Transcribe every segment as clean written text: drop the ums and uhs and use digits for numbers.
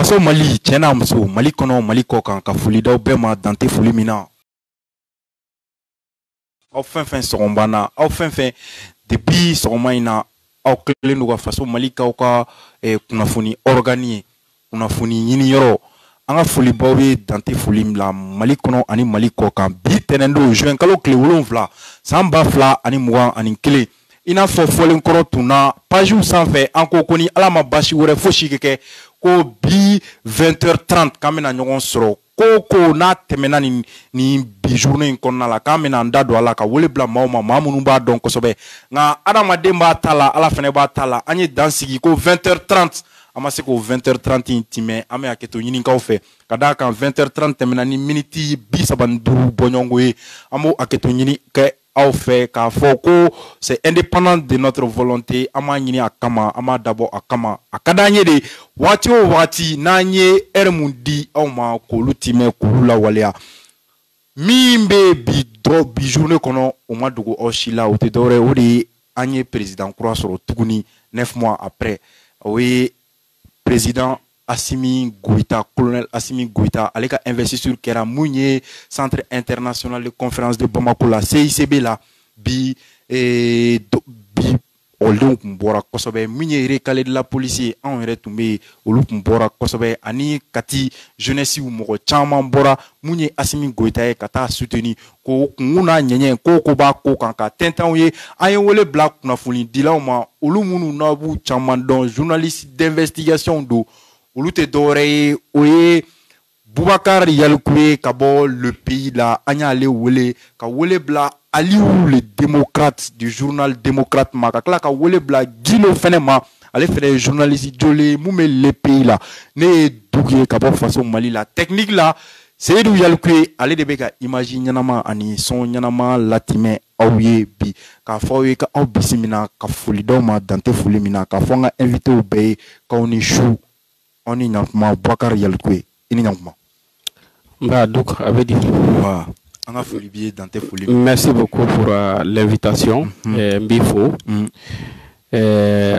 faso Mali tiɲɛna muso Mali kɔnɔ Mali kɔ kan ka foli d'aw bɛɛ ma dante foli min na aw fɛn sɔgɔmana aw fɛn depuis sɔgɔma in na aw kelen do ka faso Mali kaw ka kunnafoni organi ye kunnafoni ɲini yɔrɔ an ka foli baw ye dante foli min la Mali kɔnɔ ani Mali kɔ kan bi tɛnɛn don juin kalo tile 7 san 2021 i n'a fɔ fɔlen kɔrɔ tunna page sanfɛ an ko ni ala ma basi wɛrɛ fosi kɛ ko bi 20h30 k'an bɛna ɲɔgɔn sɔrɔ ko n'a tɛmɛna ni bi journée in kɔnɔna la k'an bɛna an da don a la ka wele bila maaw ma maa minnu b'a dɔn kosɛbɛ nka adamaden b'a ta la ala fɛnɛ b'a ta la an ye dan sigi ko 20h30 an ma se k'o 20h30 in timɛ an bɛ hakɛto ɲinikaw fɛ ka d'a kan 20h30 tɛmɛna ni miniti 35 bɔɲɔgɔnko ye an b'o hakɛto ɲini kɛ aw fɛ k'a fɔ ko c'est indépendant de notre volonté an b'a ɲini a kama an b'a dabɔ a kama a ka d'an ye de waati o waati n'an ye heure mun di aw ma k'olu timɛ k'olu lawaleya min bɛ bi journée kɔnɔ o ma dogo aw si la o tɛ dɔwɛrɛ o de ye an ye président kura sɔrɔ tuguni 9 mois après o ye président Assimi Goïta, colonel Assimi Goïta, ale ka investiture kɛra mun ye centre international de conférence de Bamako la CICB la bi olu kun bɔra kosɛbɛ mun ye recalé de la police ye anw yɛrɛ tun bɛ olu kun bɔra kosɛbɛ ani kati jeunesse mɔgɔ caman bɔra mun ye Assimi Goïta ye ka taa soutenir ko kungun n'a ɲɛɲɛ ko b'a ko kan ka tɛntɛnw ye an ye wele bila kunnafoni dilaw ma olu minnu n'a b'u caman dɔn journaliste d'investigation do olu tɛ dɔwɛrɛ ye o ye Boubacar Yalkoué ka bɔ le pays la an y'ale wele ka wele bila Aliou le démocrate du journal démocrate ma ka tila ka wele bila Guilo fɛnɛ ma ale fɛnɛ ye journaliste jole mun bɛ le pays la ne ye Dugu ye ka bɔ faso Mali la technique la Seydou Yalkoué ale de bɛ ka image ɲɛnama ani son ɲɛnama latimɛ aw ye bi k'a fɔ aw ye ka aw bisimila ka foli d'aw ma dante foli min na k'a fɔ an ka invité bɛɛ ye k'aw ni su aw ni ɲankuma Boubacar Yalkoué i ni ɲankuma. Merci beaucoup pour l'invitation. Mbifo.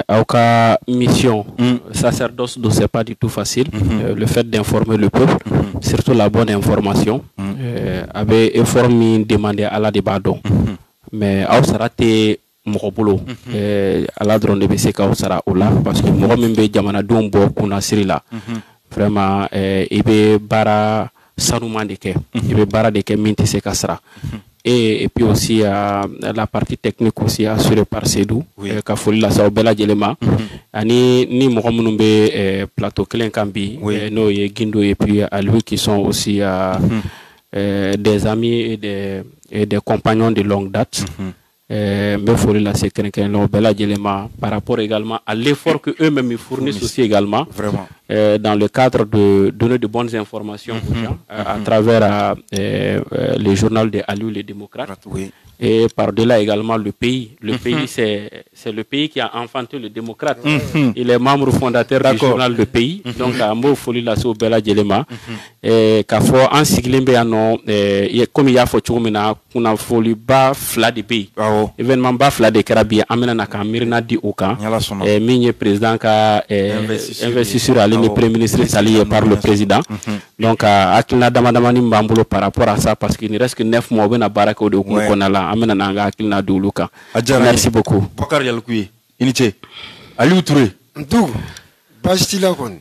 Aucun mission, sacerdoce, c'est pas du tout facile. Le fait d'informer le peuple, surtout la bonne information, avait informé demandé à la débat. Mais au sarate mokobolo, à la drone de BC sera là parce que moi même jamana don bo kuna sirila. Vraiment, il be bara Sanouma de Ké, il veut bara de Ké Minti Kassra. Et puis aussi la partie technique aussi assurée par Sedou, Kafoli la Saobela Djelema, ni Mohamoumbe plateau Kelen Kambi, no Guindo et puis à lui qui sont aussi des amis et des compagnons de longue date. Mais faut la sécurité par rapport également à l'effort que eux-mêmes fournissent aussi également dans le cadre de donner de bonnes informations aux gens à travers le journal de Aliou les démocrates et par-delà également le pays. Le pays c'est le pays qui a enfanté le démocrate. Il est membre fondateur du journal Le Pays. Donc à Mo Foli la so Bella Djelema qu'a fait en siglembe ano comme il y a fait chumina kuna Foli ba fla de pays. Événement ba fla de Karabi amena na kamirina di oka minye président ka investi sur le premier ministre sali par le président. Donc akina damadamani mbambulo par rapport à ça parce qu'il ne reste que 9 mois ben baraka de konala amena na akina duluka. Merci beaucoup. Boubacar Yalkoué inite Aliou Touré Ndougou basi la kon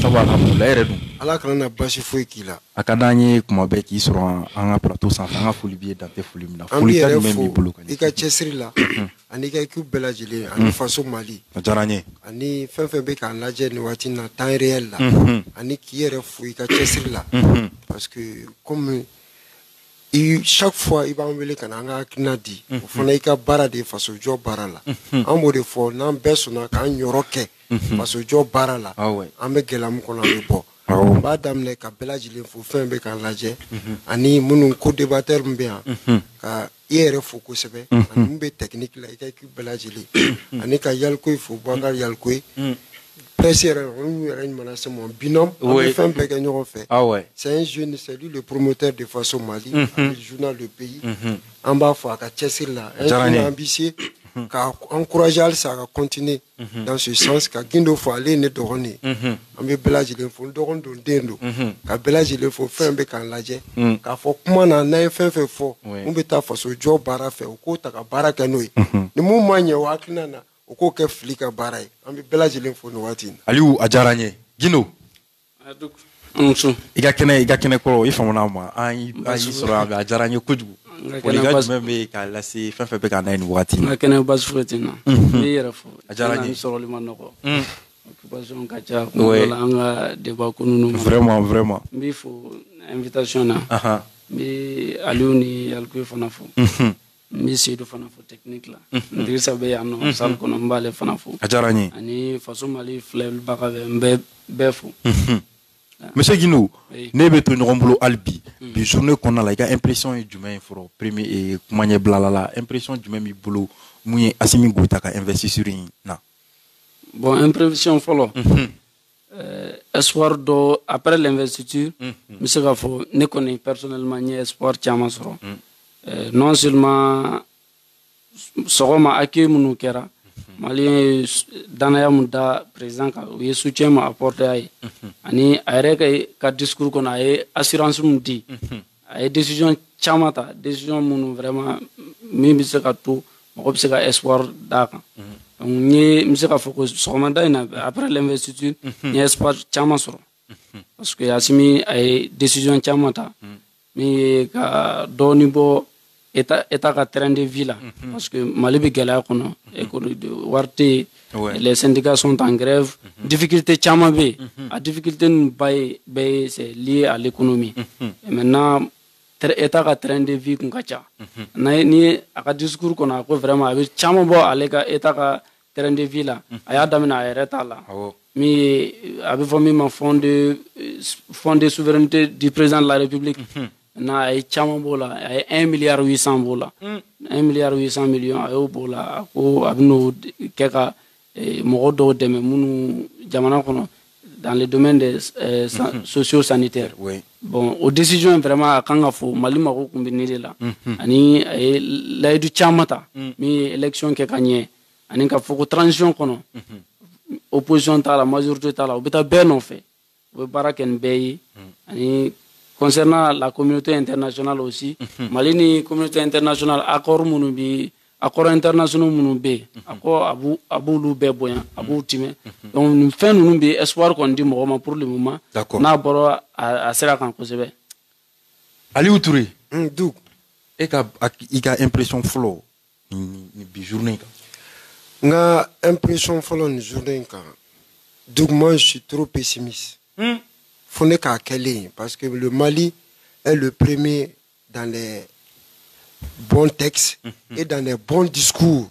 sabu alhamdulillah yɛrɛ dun ala kana na basi foyi k'i la a ka d'an ye kuma bɛɛ k'i sɔrɔ an ka plateau sanfɛ an ka foli b'i ye dante foli min na foli ka jumɛn b'i bolo i ka cɛsiri la ani ka équipe bɛɛ lajɛlen ani faso Mali a diyara n ye ani fɛn fɛn bɛ k'an lajɛ nin waati na temps réel la ani k'i yɛrɛ fo i ka cɛsiri la parce que comme chaque fois i b'an wele ka na an ka hakilina di o fana i ka baara de faso jɔ baara la an b'o de fɔ n'an bɛɛ sɔnna k'an yɔrɔ kɛ faso jɔ baara la an bɛ gɛlɛya min kɔnɔ an bɛ bɔ n b'a daminɛ ka bɛɛ lajɛlen fo fɛn bɛ k'an lajɛ ani minnu co-débatteur min bɛ yan ka i yɛrɛ fo kosɛbɛ ani min bɛ technique la i ka équipe bɛɛ lajɛlen ani ka Yalkoué fo Boubacar Yalkoué presse yɛrɛ olu yɛrɛ ɲuman se mon binôme an bɛ fɛn bɛɛ kɛ ɲɔgɔn fɛ c'est un jeune c'est lui le promoteur de faso Mali avec le journal Le Pays an b'a fɔ a ka cɛsiri la un jeune ambitieux ka encourager alsa ka continuer dans ce sens ka gindo fo aller ne doroni ambe belaji le fo doron don dendo ka belaji le fo fembe kan laje ka fo kuma na fenfe fo umbe ta fo so job bara fe ko ta ka bara kanoi ni mu manye wa kinana ko ke flika bara ambe belaji le fo no watin Aliou ajaranye gindo aduk iga kene ko ifamona ma ai soro ajaranye kujugu Poliga jumbe ka lasi fenfe be ka na ni wati na kene bas fretina ni yera fo ajaranye soro liman noko occupation ka cha ko la anga débat ko nunu vraiment mi fo invitation na mi Aliou ni alko fana fo mi seedo fana fo technique la dirisa be yano sal ko no mbale fana fo ajaranye ani façon mali flel baka be fo Monsieur Guinou, ne be to ɲɔgɔn bolo albi bi journée kɔnɔna la i ka impression ye jumɛn ye fɔlɔ premier et kuma ɲɛ bilala la impression jumɛn b'i bolo mun ye Assimi Goïta ka investiture in na bon impression fɔlɔ espoir dɔ après l'investiture n bɛ se k'a fɔ ne kɔni personnellement n ye espoir caman sɔrɔ non seulement sɔgɔma accueil minnu kɛra Malien danaya mun da président ka u ye soutien ma apporter a ye ani a yɛrɛ ka discours kɔnɔ a ye assurance mun di a ye décision caman ta décision minnu vraiment min bɛ se ka to mɔgɔ bɛ se ka espoir d'a kan donc n bɛ se k'a fɔ ko sɔgɔmada in na après l'investiture n ye espoir caman sɔrɔ parce que Assimi a ye décision caman ta min ye ka dɔɔni bɔ état ka terrain de vie là parce que Mali bɛ gɛlɛya kɔnɔ wari tɛ yen les syndicats sont en grève difficulté caman bɛ yen a difficulté ninnu bɛɛ ye c'est lié à l'économie et maintenant état ka terrain de vie kun ka ca ni a ka discours kɔnɔ a ko vraiment a bɛ caman bɔ ale ka état ka terrain de vie la a y'a daminɛ a yɛrɛ ta la min ye a bɛ fɔ min ma fond de souveraineté du président de la République na a ye caman b'o la a ye 1,8 milliard b'o la 1,8 milliard a y'o b'o la a ko a bɛ n'o kɛ ka mɔgɔ dɔw dɛmɛ minnu jamana kɔnɔ dans le domaine des socio-sanitaires bon o décision in vraiment a kan ka fɔ Mali mago kun bɛ nin de la ani a ye layidu caman ta min ye élection kɛ ka ɲɛ ani ka fɔ ko transition kɔnɔ opposition t'a la majorité t'a la u bɛ taa bɛɛ nɔfɛ u bɛ baara kɛ nin bɛɛ ye ani concernant la communauté internationale aussi Mali ni communauté internationale accord minnu bi accord internationaux minnu bɛ yen a b'olu bɛɛ bonya a b'u timɛ donc nin fɛn ninnu bɛ espoir kɔni di mɔgɔ ma pour le moment n'a bɔra a sera kan kosɛbɛ. Aliou Touré Doug i ka impression fɔlɔ ni bi journée kan n ka impression fɔlɔ ni journée in kan Doug moi je suis trop pessimiste faut ne k'a kɛlen parce que le Mali est le premier dans les bons textes et dans les bons discours.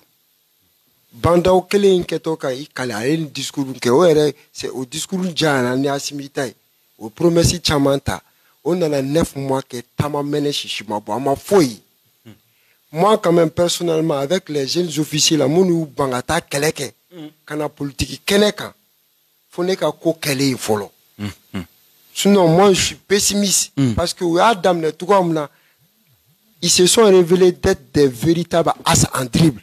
Bandaw kelen kɛtɔ ka i kale a ye nin discours kɛ o yɛrɛ c'est au discours jana ni Assimi ta ye o promesse caman ta o nana 9 mois kɛ taama mɛnɛ sisi ma bɔ a ma foyi. Moi quand même personnellement avec les jeunes officiers la minnu ban ka taa kɛlɛ kɛ ka na politique kɛnɛ kan faut ne ka ko kɛlen fɔlɔ. Sinon, moi, je suis pessimiste. Parce que ils se sont révélés d'être des véritables as en dribble.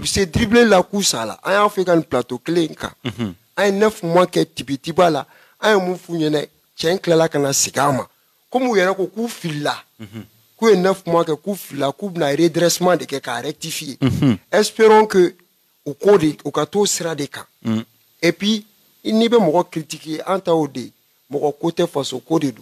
C'est dribbler la course là. On a fait un plateau clé. On a 9 mois que Tiba là. On a fait tiens clé kana sigama. Comme vous avez un fil là. Ku 9 mois que coup fil là, coup na redressement de quelque rectifier. Espérons que au code au kato sera des cas. Et puis il n'y a pas de critiquer en temps de mon côté face au code de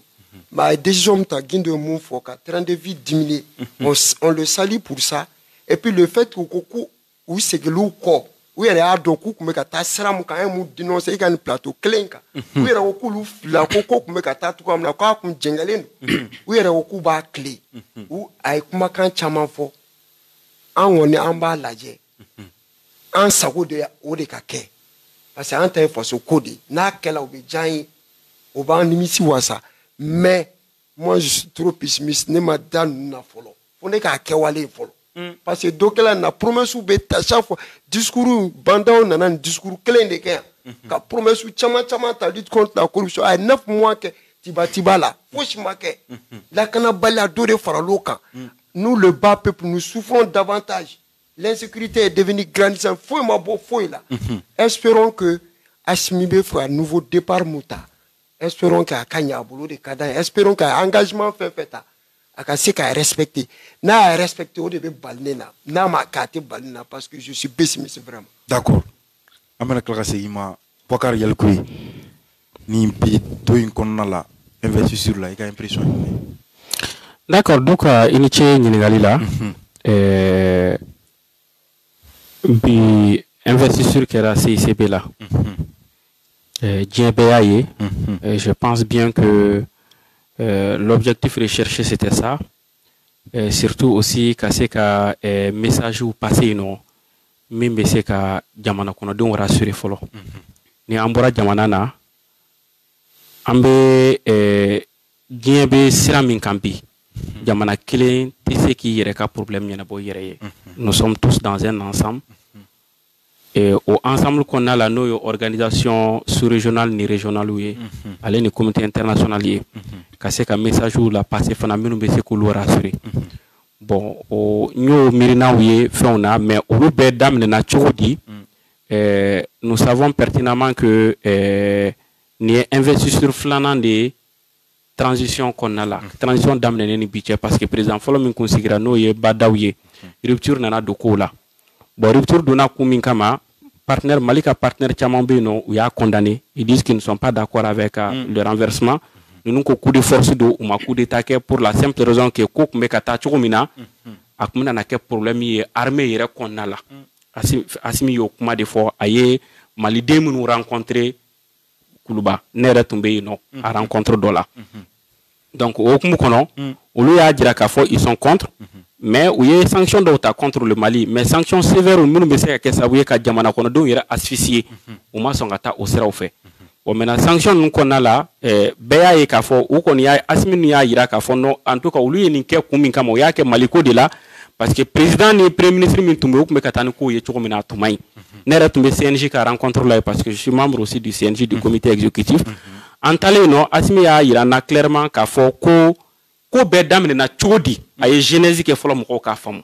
ma décision ta gain de mon foka train de vie diminuer on le salue pour ça et puis le fait que coco oui c'est que l'ou quoi oui elle a donc comme que ta sera mon quand même dénoncer il y a un plateau clinka oui elle a beaucoup la coco comme que ta tout comme la quoi comme djengalen oui elle a beaucoup ba clé ou ay kuma kan chaman fo an woni an ba laje an sago de o de ka ke parce que an ta face au code na kela obi jan au bas nimisi wasa mais moi je suis trop pessimiste ne ma dan na folo faut ne ka kewale folo parce que dokela na promesse ou beta chaque fois discours bandao na discours clé de ke ka promesse chama ta lutte contre la corruption à 9 mois que tiba là franchement que la kana bala do de faraloka nous le bas peuple nous souffrons davantage l'insécurité est devenue grandissante. Faut ma beau faut là. Espérons que Asmibé fera un nouveau départ Mouta. Espérons qu'à Kanya boulot de Kadan. Espérons qu'à engagement fait à ce qu'à respecter. N'a respecté au début balnena. N'a ma carte balnena parce que je suis pessimiste vraiment. D'accord. Amena classe ima Bakar Yalkoui. Ni bi doing konnala investir sur la impression. D'accord, donc iniche Nigali là. Bi investir sur la CICB là. Je pense bien que l'objectif recherché c'était ça. Surtout aussi casser qu'un message ou passer non. Même c'est que jamana kono don rassurer folo. Ni ambora jamana na ambe djembe siramin kambi. Jamana kelen tese ki yere ka problème yana bo yere. Nous sommes tous dans un ensemble. Et au ensemble qu'on a la nos organisation sous-régionale ni régionale ou aller ni comité international y casser qu'un message ou la passer phénomène be se ko lo rassurer. Bon o nyo mirina ouye fauna mais au be dam na chodi nous savons pertinemment que ni investisseur flanant de transition qu'on a là transition dam ni budget parce que président folo min considère no ye badawye rupture nana doko là bon rupture dona kumin kama partenaire Malika partenaire Chamambe non ou ya condamné ils disent qu'ils ne sont pas d'accord avec le renversement. Nous avons coup de force d'eau ou coup d'état pour la simple raison que Kouk Mekata Choromina a comme un problème armé qu'on a là. Asimi Yokuma de fois aye Malidé nous rencontrer Kuluba Nere tombé non à rencontre Dola. Donc au Kumukono, au lieu à dire qu'à fois ils sont contre, mais où il y a sanctions d'autres contre le Mali, mais sanctions sévères au monde mais que ça veut dire qu'à Djamana Kono donc il est asphyxié au moins son attaque au sera au fait. Bon, maintenant, sanction nous qu'on a là, Béa et Kafo, ou qu'on y a Asminu ya ira Kafo, non, en tout cas, lui, il n'y a qu'un kamo, ya que Maliko de là, parce que président ni premier ministre, il tombe, ou que Katanikou, il est toujours à Toumaï. N'est tombé CNJ qui a rencontré là, parce que je suis membre aussi du CNJ, du comité exécutif. En talé, non, Asmi ya ira na clairement Kafo, ko bedam na chodi, aye genèse qui est follow mon Kafam.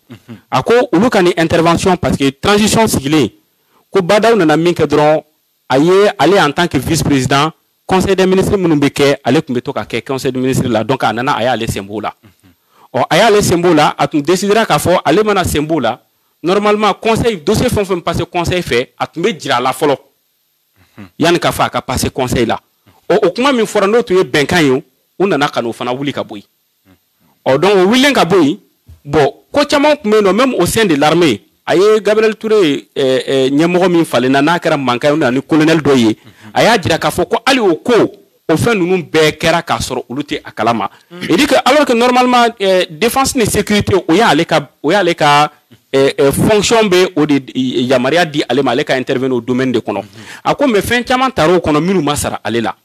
Ako, ou l'oukani intervention, parce que transition sigilée, ko badaou na minke dron, aye aller en tant que vice-président conseil des ministres Mounoubeke aller kumbeto ka conseil des ministres là donc anana aya aller symbole là aya aller symbole là atum décidera ka fo aller mana symbole là normalement conseil dossier font passer conseil fait atumbe dira la folo yan ka fa ka passer conseil là o kuma min forando to ye benkan yo unana kanu fana wuli ka boy donc willen ka boy bon ko chama même au sein de l'armée aye Gabriel Touré nyamoro min fale na kera manka na ni colonel doye aya dira ka foko ali o ko o fait nous be kera ka soro uluté akalama et dit que alors que normalement défense et sécurité o ya ale ka fonction be o de yamaria di ale ma ka intervenir au domaine de kono ako me fin chama taro kono minu masara ale la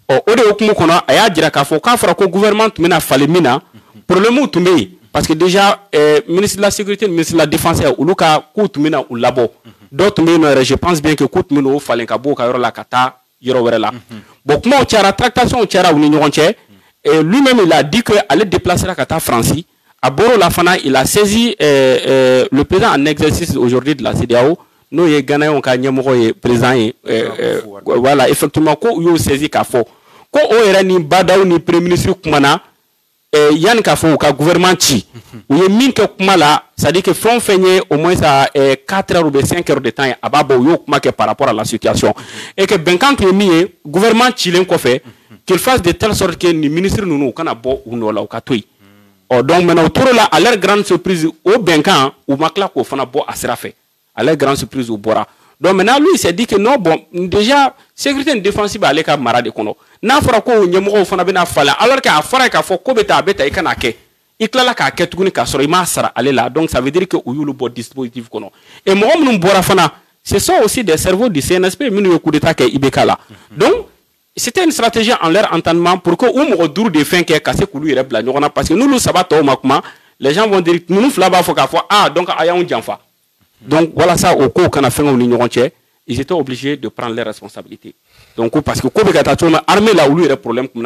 o de okumu kono aya dira ka foko ka fara ko gouvernement mina fale mina problème tumbe parce que déjà ministre de la sécurité ministre de la défense ou luka koutumina ou labo d'autres mais je pense bien que koutumino fallait ka bo ka yoro la kata yoro were la bon comment on tient la tractation on tient ou et lui-même il a dit que allait déplacer la kata Francie à Boro la Fana il a saisi le président en exercice aujourd'hui de la CEDEAO nous y Ghana on ka nyamoro président voilà effectivement ko yo saisi ka fo ko o era ni badaw ni premier ministre kumana yann ka fo ka gouvernement ti ou ye min ke kuma la ça dit que font feigner au moins ça 4 heures ou 5 heures de temps ababo yo kuma ke par rapport à la situation et que benkan ke mi gouvernement chilen ko fait qu'il fasse de telle sorte que ni ministre nous kana bo ou no la o ka toy donc maintenant autour là à leur grande surprise au benkan ou makla ko fana bo asra fait à leur grande surprise au bora donc maintenant lui il s'est dit que non bon déjà sécurité défensive à l'écart marade kono na fara ko nyemo fana bena fala alors que a fara ka fo ko beta beta ikana ke iklala ka ke tuguni ka soro ima sara ale là donc ça veut dire que uyulu bo dispositif kono et mo mnum bora fana ce sont aussi des cerveaux du CNSP minu coup d'état ke ibeka là donc c'était une stratégie en leur entendement pour que ou mo dur de fin ke kasé kulu ire bla nyona parce que nous le sabato makuma les gens vont dire nous flaba fo ka fo ah donc aya on janfa donc voilà ça au ko kana fin on nyonche ils étaient obligés de prendre leurs responsabilités. Donc parce que l'armée là où il y a des problèmes comme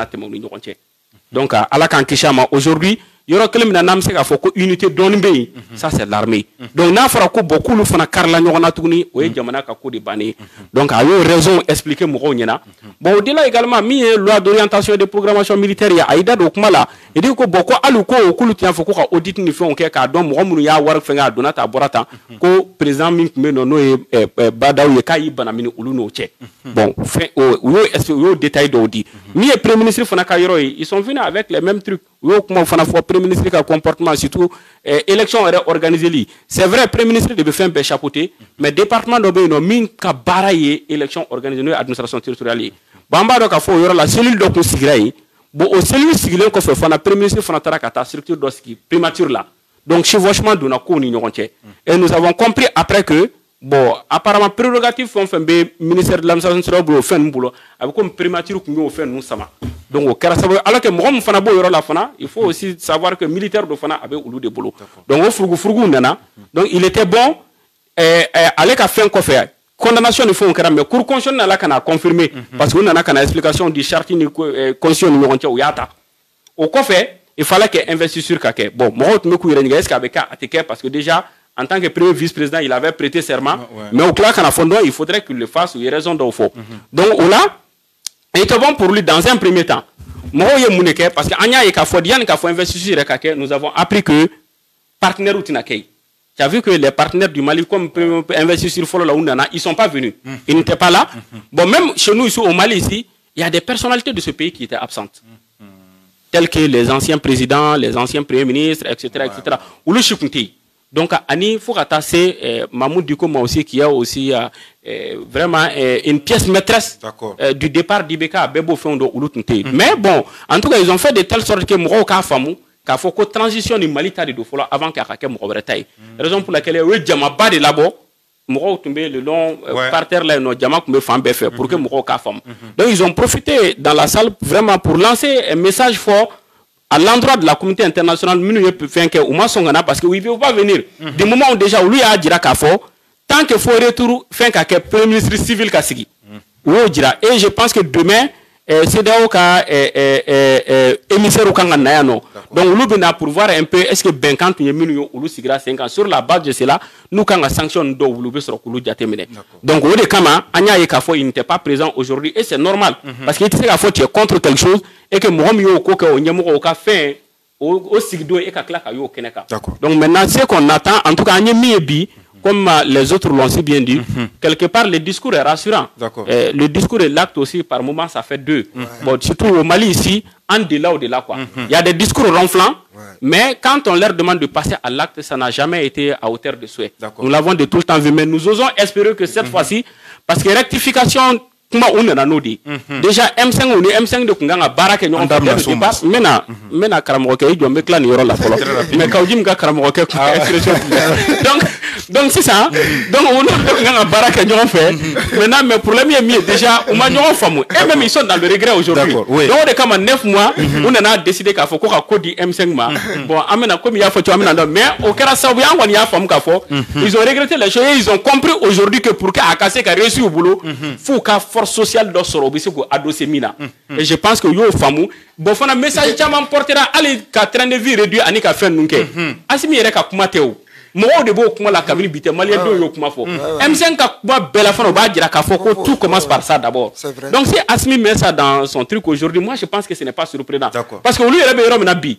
donc à la Kankishama aujourd'hui yoro kele mina nam se ka fo ko unité doni be ça c'est l'armée donc na fara ko beaucoup lu fana karla nyona tuguni o ye jamana ka ko de bani donc a yo raison expliquer mo nyina bon au-delà également mi loi d'orientation et de programmation militaire ya aida do kuma la e di ko boko alu ko kulu tian fo ko ka audit ni fon ke ka don mo munu ya war fenga donata borata ko président min me no no e badaw ye kai bana mini ulu no che bon fait yo détail do di mi e premier ministre fana ka yoro ils sont venus avec les mêmes trucs yo kuma fana fo premier ministre ka comportement surtout élection organisée li c'est vrai premier ministre de faire un chapeauté mais département do be no min ka baraye élection organisée no administration territoriale bamba do ka fo yoro la cellule do ko sigray bon au cellule sigilé ko fana premier ministre fana tara ka ta structure do ski primature là donc chevauchement do na ko ni ñonté et nous avons compris après que bon apparemment prérogative fon fembe ministère de l'administration territoriale fen bulo avec comme primature ko ñoo fen nous sama donc au karasabe alors que mo fana bo yoro la fana il faut aussi savoir que militaire do fana avait ulu de boulot donc au furgu nana donc il était bon aller ka fin ko faire condamnation il faut mais cour constitutionnelle la kana confirmer parce que on a kana explication du charte ni constitution ni on yata au ko fait il fallait que investisseur kake bon mo me ku yere est-ce qu'avec ateke parce que déjà en tant que premier vice-président il avait prêté serment mais au clair kana fondon il faudrait qu'il le fasse il y a raison d'au faux donc on là il était bon pour lui dans un premier temps mo ye muneke parce que anya e ka fodian ka fo investisseur kake nous avons appris que partenaire utinakei. Tu as vu que les partenaires du Mali, comme investisseurs Folo Laoundana, ils ne sont pas venus. Ils n'étaient pas là. Bon, même chez nous, ici, au Mali, ici, il y a des personnalités de ce pays qui étaient absentes. Tels que les anciens présidents, les anciens premiers ministres, etc. etc. Ou le Chikunti. Donc, Annie, Fourata, c'est Mahmoud Dikouma aussi, qui a aussi vraiment une pièce maîtresse du départ d'Ibeka à Bebo Fondo ou Lutunte. Mais bon, en tout cas, ils ont fait de telle sorte que Mouroka Famou, qu'il faut que transition du Mali tari do folo avant qu'il y ait un taille. Raison pour laquelle le jama ba de labo moro tombe le long par terre là no jama kumbe fambe fait pour que moro ka femme. Donc ils ont profité dans la salle vraiment pour lancer un message fort à l'endroit de la communauté internationale minu yep fait que Ouma Songana parce que il veut pas venir. Du moment où déjà lui a dira ka fo tant que faut retour fin ka premier ministre civil ka sigi. Ou dira et je pense que demain c'est d'ailleurs émissaire au Kanganayano. Donc, nous venons pour voir un peu est-ce que ben quand nous avons ou sigra 5 ans sur la base de cela, nous quand sanction do ou le sur le diatémine. Donc, au décama, Anya et Kafo il n'était pas présent aujourd'hui et c'est normal parce qu'il était Kafo tu es contre quelque chose et que moi yo ko que onyamo au café au sigdo et kakla kayo keneka. Donc maintenant c'est qu'on attend en tout cas Anya Miebi comme les autres l'ont si bien dit, quelque part le discours est rassurant. Le discours et l'acte aussi, par moment, ça fait deux. Bon, surtout au Mali ici, en delà quoi. Il y a des discours ronflants, mais quand on leur demande de passer à l'acte, ça n'a jamais été à hauteur de souhait. Nous l'avons de tout le temps vu, mais nous osons espérer que cette fois-ci, parce que rectification, kuma on a nodi. Déjà M5 ou M5 de Kunganga Barak et non mena Karamoke, il doit me claner la follow. Mais Kaujim Karamoke, donc c'est ça. Donc on a Barak et non fait. Maintenant, mais pour le mieux déjà, on m'a non fameux. Et même ils sont dans le regret aujourd'hui. Donc on est comme 9 mois, on a décidé qu'il faut qu'on code M5 ma. Bon, amena comme il y a photo amena mais au cas ça on y a femme kafo. Ils ont regretté les choses, ils ont compris aujourd'hui que pour qu'Akase qui a réussi au boulot, faut qu'à force sociale d'Ossoro Bisseko Adosemina. Et je pense que yo famou bon fana message chama portera ali ka train de vie réduit ani ka fin nunke. Asimi yere ka kumateo. Mo de bo kuma la kabini bité malien do yo kuma fo. M5 ka ba bela fana ba dira ka fo ko tout commence par ça d'abord. Donc si Asimi met ça dans son truc aujourd'hui, moi je pense que ce n'est pas surprenant. Parce que lui il est na bi.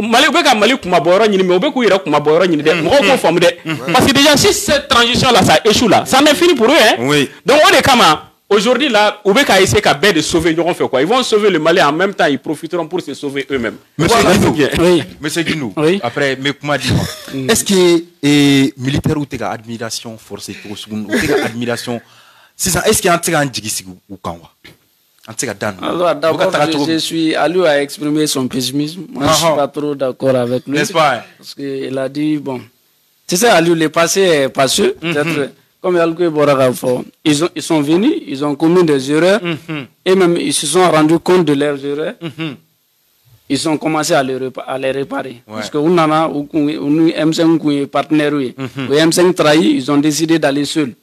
Mali be ka Mali kuma boro nyini me obe ku yere kuma boro nyini de. Mo ko fo de. Parce que déjà si cette transition là ça échoue là, ça n'est fini pour eux hein. Donc on est comment aujourd'hui, là, Oubeka essaie de sauver, ils vont faire quoi? Ils vont sauver le Mali en même temps, ils profiteront pour se sauver eux-mêmes. Monsieur Guinou, après, mais comment dire, est-ce que les militaires ont une admiration forcée, admiration, est-ce qu'il y a un djigisigou ou kanwa? Alors, d'abord, je suis allé à exprimer son pessimisme. Moi, je ne suis pas trop d'accord avec lui. N'est-ce pas? Parce qu'il a dit, bon, tu sais, à lui, le passé est passé, peut-être. Comme ils sont venus, ils ont commis des erreurs et même ils se sont rendus compte de leurs erreurs. Ils ont commencé à les réparer. Parce que on a M5 partenaire, M5 trahi, ils ont décidé d'aller seuls.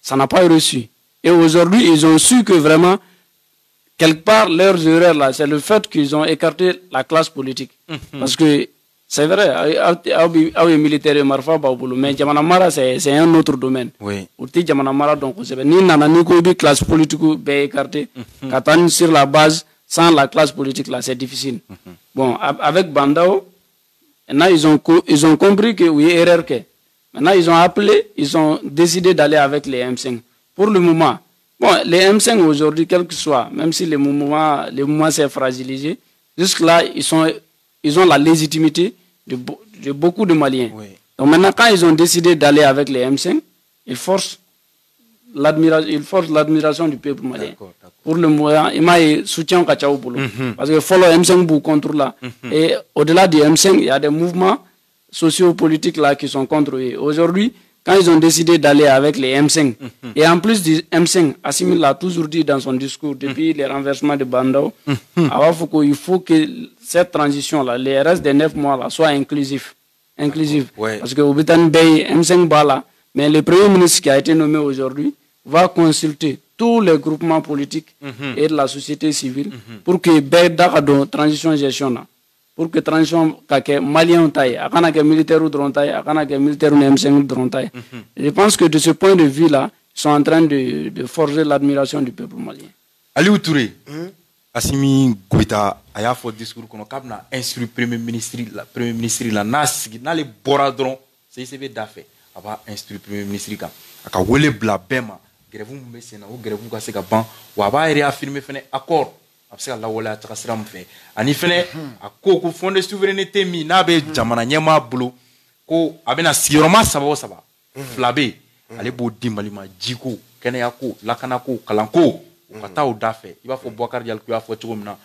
Ça n'a pas reçu. Et aujourd'hui, ils ont su que vraiment, quelque part, leurs erreurs là, c'est le fait qu'ils ont écarté la classe politique. Parce que C'est vrai, aw militaire marfa ba bolo, mais jamana mara c'est un autre domaine. Oui. Outi jamana mara donc c'est ni nana ni ko bi classe politique be écarté, katani sur la base sans la classe politique là c'est difficile. Bon, avec Bandao, maintenant ils ont compris que oui erreur que. Maintenant ils ont appelé, ils ont décidé d'aller avec les M5. Pour le moment, bon, les M5 aujourd'hui quel que soit, même si le mouvement s'est fragilisé, jusque là ils ont la légitimité de beaucoup de Maliens. Oui. Donc maintenant, quand ils ont décidé d'aller avec les M5, ils forcent l'admiration du peuple malien. D'accord. Pour le moment, ils soutiennent Kachao Boulou. Parce que follow M5 pour contre là. Et au-delà du M5, il y a des mouvements sociopolitiques là qui sont contre eux. Aujourd'hui, quand ils ont décidé d'aller avec les M5, et en plus du M5, Assimi l'a toujours dit dans son discours depuis les renversements de Bandao, il faut que cette transition-là, les restes des 9 mois-là, soit inclusif. Ouais. Parce que Obitan Bey, M5 Bala, mais le Premier ministre qui a été nommé aujourd'hui va consulter tous les groupements politiques et de la société civile pour que Bey Dakado transition gestion pour que transition kake malien taille akana ke militaire ou dron taille akana ke militaire ou M5 dron taille. Je pense que de ce point de vue là, ils sont en train de forger l'admiration du peuple malien. Aliou Touré, Assimi Goïta a y'a fait discours qu'on a instruit premier ministre la na le bora dron CICB d'affaires a va instruire premier ministre ka aka wele bla bema grève mu be sena o grève ka se ka ban wa ba réaffirmer fene accord abseka la wala ta kasram fe ani fene akoko fond de souveraineté mi na be jamana nyema bulu ko abena sigiroma saba flabe ale bo dimbalima jiko kene yako lakana ko kalanko kata o dafe il va faut Boubacar Diallo ko afo tugomna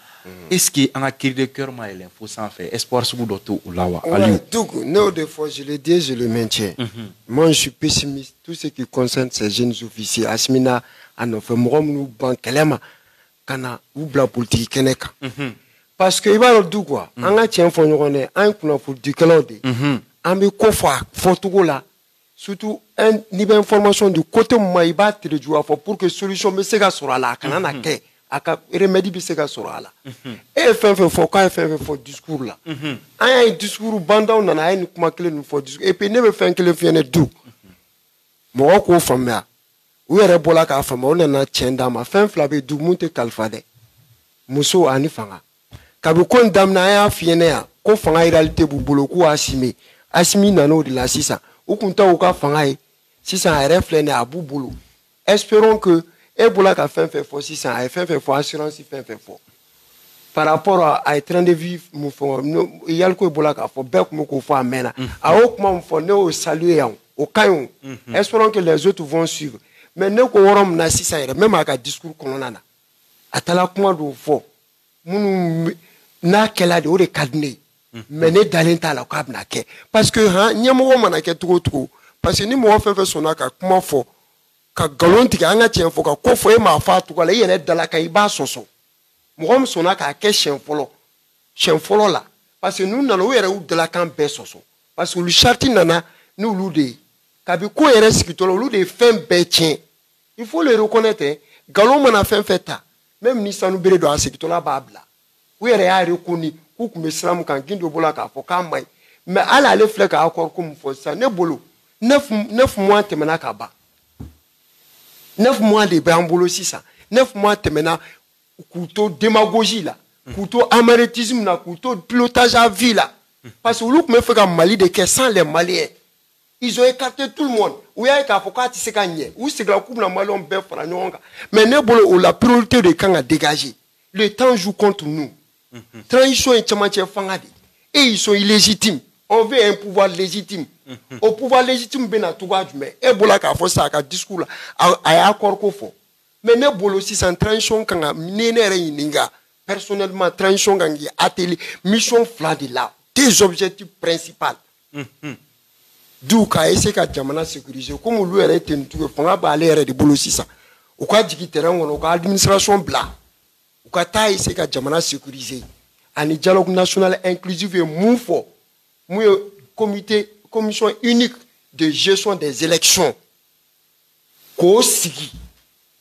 est-ce que en a cri de cœur ma il faut sans faire espoir sur d'auto ou lawa ali donc non des fois je le dis je le maintiens. Moi je suis pessimiste tout ce qui concerne ces jeunes officiers Asmina anofe mo mu ban kelema kana ou bla politique keneka parce que il va le quoi en a tien fo nyone an kuna politique kelode an be ko fa fotugo la surtout un niveau d'information du côté moi il va te jouer pour que solution me sega sur la kana na ke aka remède bi sega sur la et fait faut quand fait discours là un discours bandon na na kuma kele nous faut discours et puis ne me fait que le fiene du mo ko famia ou yere bola ka fama on na tienda ma fin flabe du monte kalfade muso ani fanga kabu kon damna ya fiene ya ko fanga réalité bu bolo ko asimi nano de la sisa ou kunta ou ka fanga yi sisa reflène a bu bolo espérons que Ebola a fait fort 600, a fait fort assurance, fait fort. Par rapport à train de vivre, il y a le Ebola qui a fait bec moko fa mena. A okuma fo ne o saluer au caillon. Espérons que les autres vont suivre. Mais ne ko worom na 600 même avec un discours kolonana. Atala kuma do fo. Munu na kela de o de kadne. Mais ne dalenta la kabna ke. Parce que ha nyamo mana ke trop. Parce que ni mo fait sonaka kuma fo. Ka galon tigɛ an ka tiɲɛ fɔ ka ko fɔ e m'a fɔ a tɔgɔ la i yɛrɛ dala kan i b'a sɔsɔ mɔgɔ min sɔnna k'a kɛ siɲɛ fɔlɔ la parce que n'u nana u yɛrɛ y'u dalakan bɛɛ sɔsɔ parce que olu charte nana n'olu de ye kabi ko yɛrɛ sigitɔ la olu de ye fɛn bɛɛ tiɲɛ il faut le reconnaître galon mana fɛn fɛn ta même ni sanu bere don a sigitɔ la b'a bila u yɛrɛ y'a reconnu k'u tun bɛ sira min kan gindo bɔra k'a fɔ k'a man ɲi mais hali ale filɛ ka accord ko min fɔ sisan ne bolo 9 mois tɛmɛna ka ban 9 mois de bambolo 600. 9 mois maintenant, couteau démagogie là, couteau améritisme là, couteau pilotage à vie là. Parce que vous me fait comme Mali de que sans les Maliens, ils ont écarté tout le monde. Où y a qu'à pourquoi tu sais gagner? Où c'est que la coupe la Mali on bête mais ne bolo la priorité de quand à dégager. Le temps joue contre nous. Transition est tellement fangadi et ils sont illégitimes. On veut un pouvoir légitime. Au pouvoir légitime, ben à tout va du mais et bola ka fossa ka discours là a accord ko fo. Mais ne bolo si sans transition quand nénère ninga personnellement transition gangi atelier mission fladi là des objectifs principaux. Du ka essayer ka jamana sécuriser comme lui era été tout fanga ba aller de bolo si ça. Ou ka digi terrain on ka administration bla. Ou ka ta essayer ka jamana sécuriser. Ani dialogue national inclusif et moufo. Commission unique de gestion des élections. Ko sigi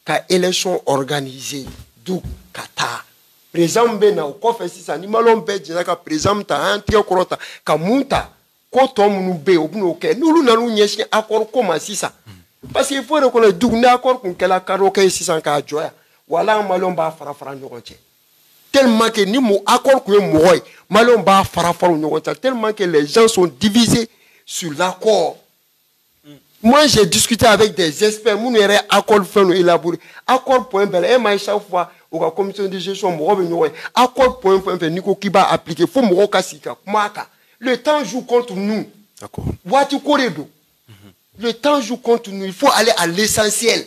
ka élection organisée du kata président bena o ko fait ça ni malon be jina ka président ta antia korota ka munta ko to munu be o bunu ke nulu na lu nyeshi accord comment si ça parce qu'il faut reconnaître dugna accord kun kala karo ke 600 ka joya wala malon ba fara fara nyokoche tellement que ni mo accord ku moy malon ba fara fara nyokoche tellement que les gens sont divisés sur l'accord. Moi, j'ai discuté avec des experts, mon accord fait élaborer. Accord point belle, et chaque fois, au la commission de gestion, accord point Nico qui va appliquer, faut me recasser. Le temps joue contre nous. D'accord. Le temps joue contre nous. Il faut aller à l'essentiel.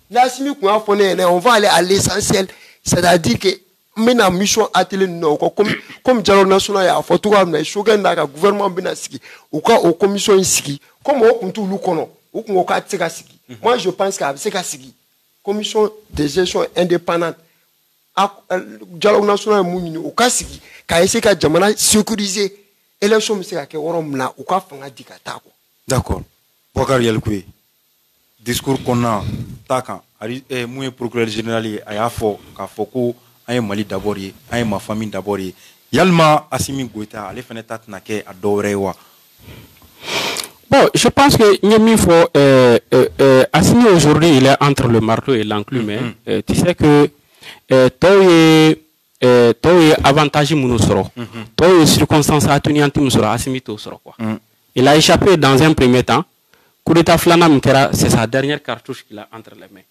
Là, si on va aller à l'essentiel. C'est-à-dire que maintenant, mission atelier non comme dialogue national ya faut tout ramener shogun na gouvernement benasiki ou au commission ici comme on tout lu kono ou on ka tsika siki. Moi je pense que c'est siki commission de gestion indépendante dialogue national munini ou ka siki ka essayer ka jamana sécuriser élection monsieur ka worom na ou ka fanga dikata ko. D'accord. Boubacar Yalkoué discours qu'on a takan ari mouye procureur général a fo ka foko an Mali d'abord ye an ma famille d'abord ye yalma Assimi Goïta ale fana ta tɛna kɛ a dɔwɛrɛ wa. Bon, je pense que Nyemi faut Assimi aujourd'hui il est entre le marteau et l'enclume. Tu sais que toi est avantage munu soro toi est circonstance atténuante munu soro Assimi to soro quoi. Il a échappé dans un premier temps. Coup d'état flanam c'est sa dernière cartouche qu'il a entre les mains.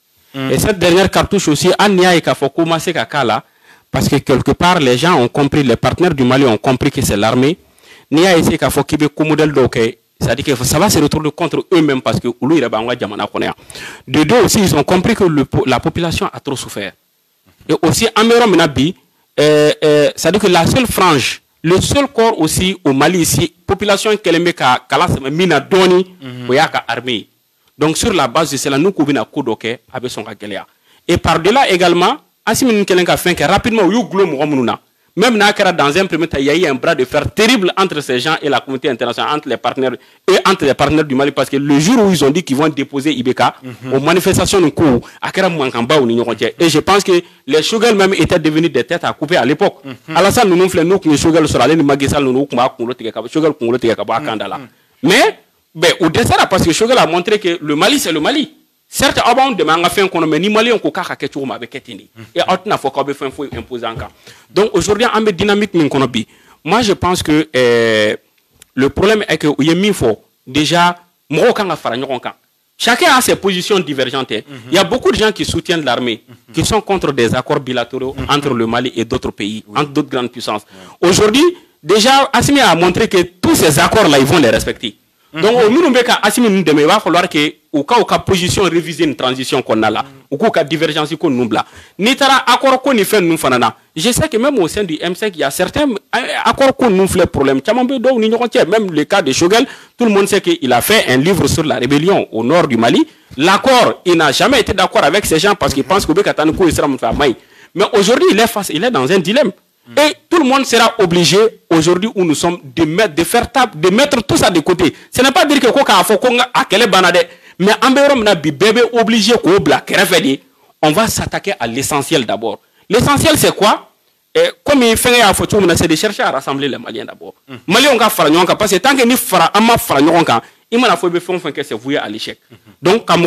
Et cette dernière cartouche aussi, Ania et Kafo commencé Kakala, parce que quelque part les gens ont compris, les partenaires du Mali ont compris que c'est l'armée. Nia et Kafo Kibe Komodel Doke, c'est-à-dire que ça va se retourner contre eux-mêmes parce que Oulu Bangwa Djamana Konea. De deux aussi, ils ont compris que la population a trop souffert. Et aussi, Améro Menabi, c'est-à-dire que la seule frange, le seul corps aussi au Mali ici, population Kelemeka, Kalas Mina Doni, Oyaka armée. Donc sur la base de cela, nous pouvons faire avec son Galéa. Et par-delà également, Assimi Nkelenka fait que rapidement, même dans un premier temps, il y a eu un bras de fer terrible entre ces gens et la communauté internationale, entre les partenaires du Mali, parce que le jour où ils ont dit qu'ils vont déposer Ibeka, aux manifestations de cours, et je pense que les Shogel même étaient devenus des têtes à couper à l'époque. Alassane nous fait nous que les Shogel sont allés, mais au dessert, parce que Shogel a montré que le Mali, c'est le Mali. Certes, avant de m'en faire un mais ni Mali, on peut pas faire quelque avec Ketini. Et on a fait un peu imposer encore. Donc aujourd'hui, en dynamique, moi je pense que le problème est que il faut déjà, chacun a ses positions divergentes. Il y a beaucoup de gens qui soutiennent l'armée, qui sont contre des accords bilatéraux entre le Mali et d'autres pays, entre d'autres grandes puissances. Aujourd'hui, déjà, Assimi a montré que tous ces accords-là, ils vont les respecter. Donc, nous, il va falloir que, au cas position réviser une transition qu'on a là, au cas divergence qu'on nous là. Accord qu'on fait nous fanana. Je sais que même au sein du M5, il y a certains accords qu'on nous fait problème. Même le cas de Shogel, tout le monde sait qu'il a fait un livre sur la rébellion au nord du Mali. L'accord, il n'a jamais été d'accord avec ces gens parce qu'il pense que Bekatanuko il sera Maï. Mais aujourd'hui, il est dans un dilemme. Et tout le monde sera obligé, aujourd'hui où nous sommes, de mettre tout ça de côté. Ce n'est pas dire que mais on va s'attaquer à l'essentiel d'abord. L'essentiel c'est quoi? Comme il fait c'est de chercher à rassembler les Maliens d'abord. Maliens parce que tant que nous faisons il m'a fait que c'est voué à l'échec. Donc, quand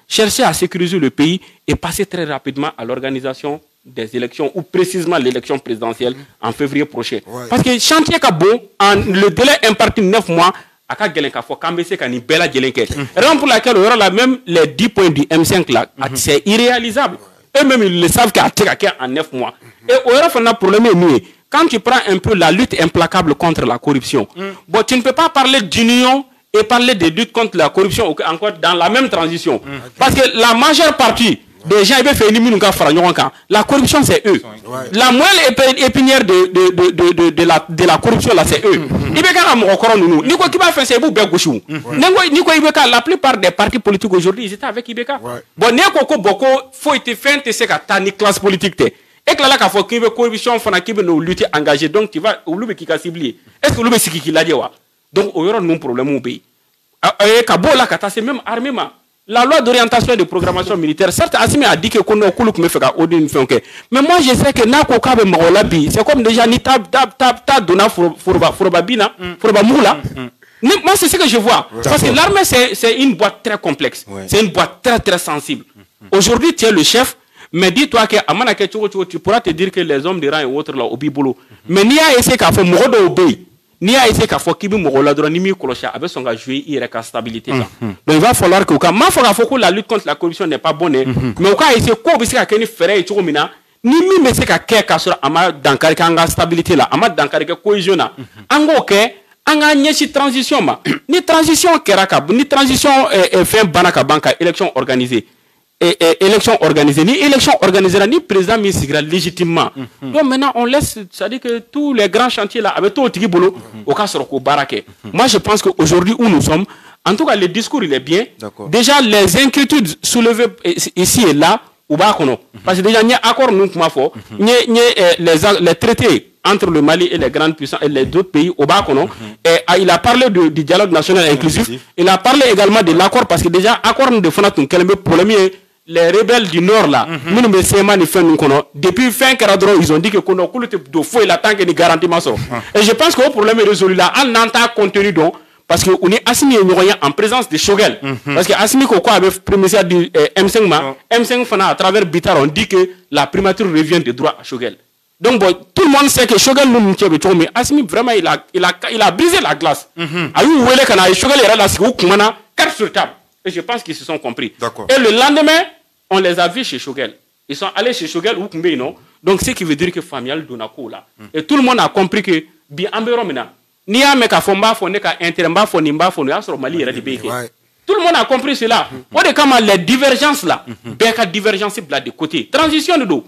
chercher à sécuriser le pays et passer très rapidement à l'organisation des élections, ou précisément l'élection présidentielle en février prochain. Ouais. Parce que chantier bon, le délai imparti 9 mois, raison pour laquelle il y aura même les 10 points du M5 là, c'est irréalisable. Eux-mêmes, ils le savent qu'à en 9 mois. Et il y aura un problème mieux. Quand tu prends un peu la lutte implacable contre la corruption, bon, tu ne peux pas parler d'union et parler de lutte contre la corruption encore dans la même transition. Parce que la majeure partie des gens qui fait la corruption, c'est eux. La moelle épinière de la corruption, là, c'est eux. La plupart des partis politiques aujourd'hui, ils étaient avec Ibeka. Bon, beaucoup, faut être fait, c'est que ni classe politique. Et que là, il faut qu'il y ait corruption, il faut qu'il y ait lutte engagée. Donc, tu vas, ou l'oubli qui a ciblé. Est-ce que l'oubli qui l'a dit? Donc, il y aura un problème au pays. Et Kabo, là, c'est même armement. la loi d'orientation et de programmation militaire, certes, Assimi a dit que qu'on a fait Odin fait. Mais moi, je sais que Nako Kabe Morolabi, c'est comme déjà ni tab donna Forbabina, Forbamoula. Moi, c'est ce que je vois. Parce que l'armée, c'est une boîte très complexe. C'est une boîte très, très sensible. Aujourd'hui, tu es le chef, mais dis-toi que tu pourras te dire que les hommes de rang et autres là, au bibolo. Mais n'y a essayé qu'à faire Morodo obéir. Ni a essayé qu'à faire Kibi Morola, ni mi Kolocha, avec son gars jouer, il y a stabilité. Donc il va falloir que, la lutte contre la corruption n'est pas bonne, mais au cas où il y a des ferrets et tout, ni mi me se ka kɛ ka sɔrɔ a ma dankari kɛ an ka stabilité la a ma dankari kɛ cohésion na an k'o kɛ an ka ɲɛsin transition ma ni transition kɛra ka ni transition fɛn banna ka ban ka élection organisée ni élection organisée ni président min sigira légitimement donc maintenant on laisse, c'est à dire que tous les grands chantiers là avec tout au tigi bolo o ka sɔrɔ k'o baara kɛ moi je pense que aujourd'hui où nous sommes en tout cas le discours il est bien déjà les inquiétudes soulevées ici et là parce que déjà, il y a accord les traités entre le Mali et les grandes puissances et les autres pays au Bakono. Il a parlé du dialogue national inclusif. Il a parlé également de l'accord parce que déjà, accord de Fonatun, les rebelles du Nord là, depuis fin Caradro, ils ont dit que il attend que des garanties. Et je pense que le problème est résolu là. On entend contenu donc. Parce qu'on est Assimi en présence de Shogel. Parce que Assimi Koko avait prémissé du M5 M5 Fana à travers Bitar, on dit que la primature revient de droit à Shogel. Donc bon, tout le monde sait que Shogel nous nous mais Assimi vraiment il a brisé la glace. Shogel est là, c'est carte sur table. Et je pense qu'ils se sont compris. Et le lendemain, on les a vus chez Shogel. Ils sont allés chez Shogel ou Kumbe, non? Donc ce qui veut dire que Famial Donako là. Et tout le monde a compris que bien Amberomina. Ni a meka fomba fone ka interemba fonimba fone ya sur Mali era de beke. Tout le monde a compris cela. On est comme les divergences là. Beka divergence là de côté. Transition de dos.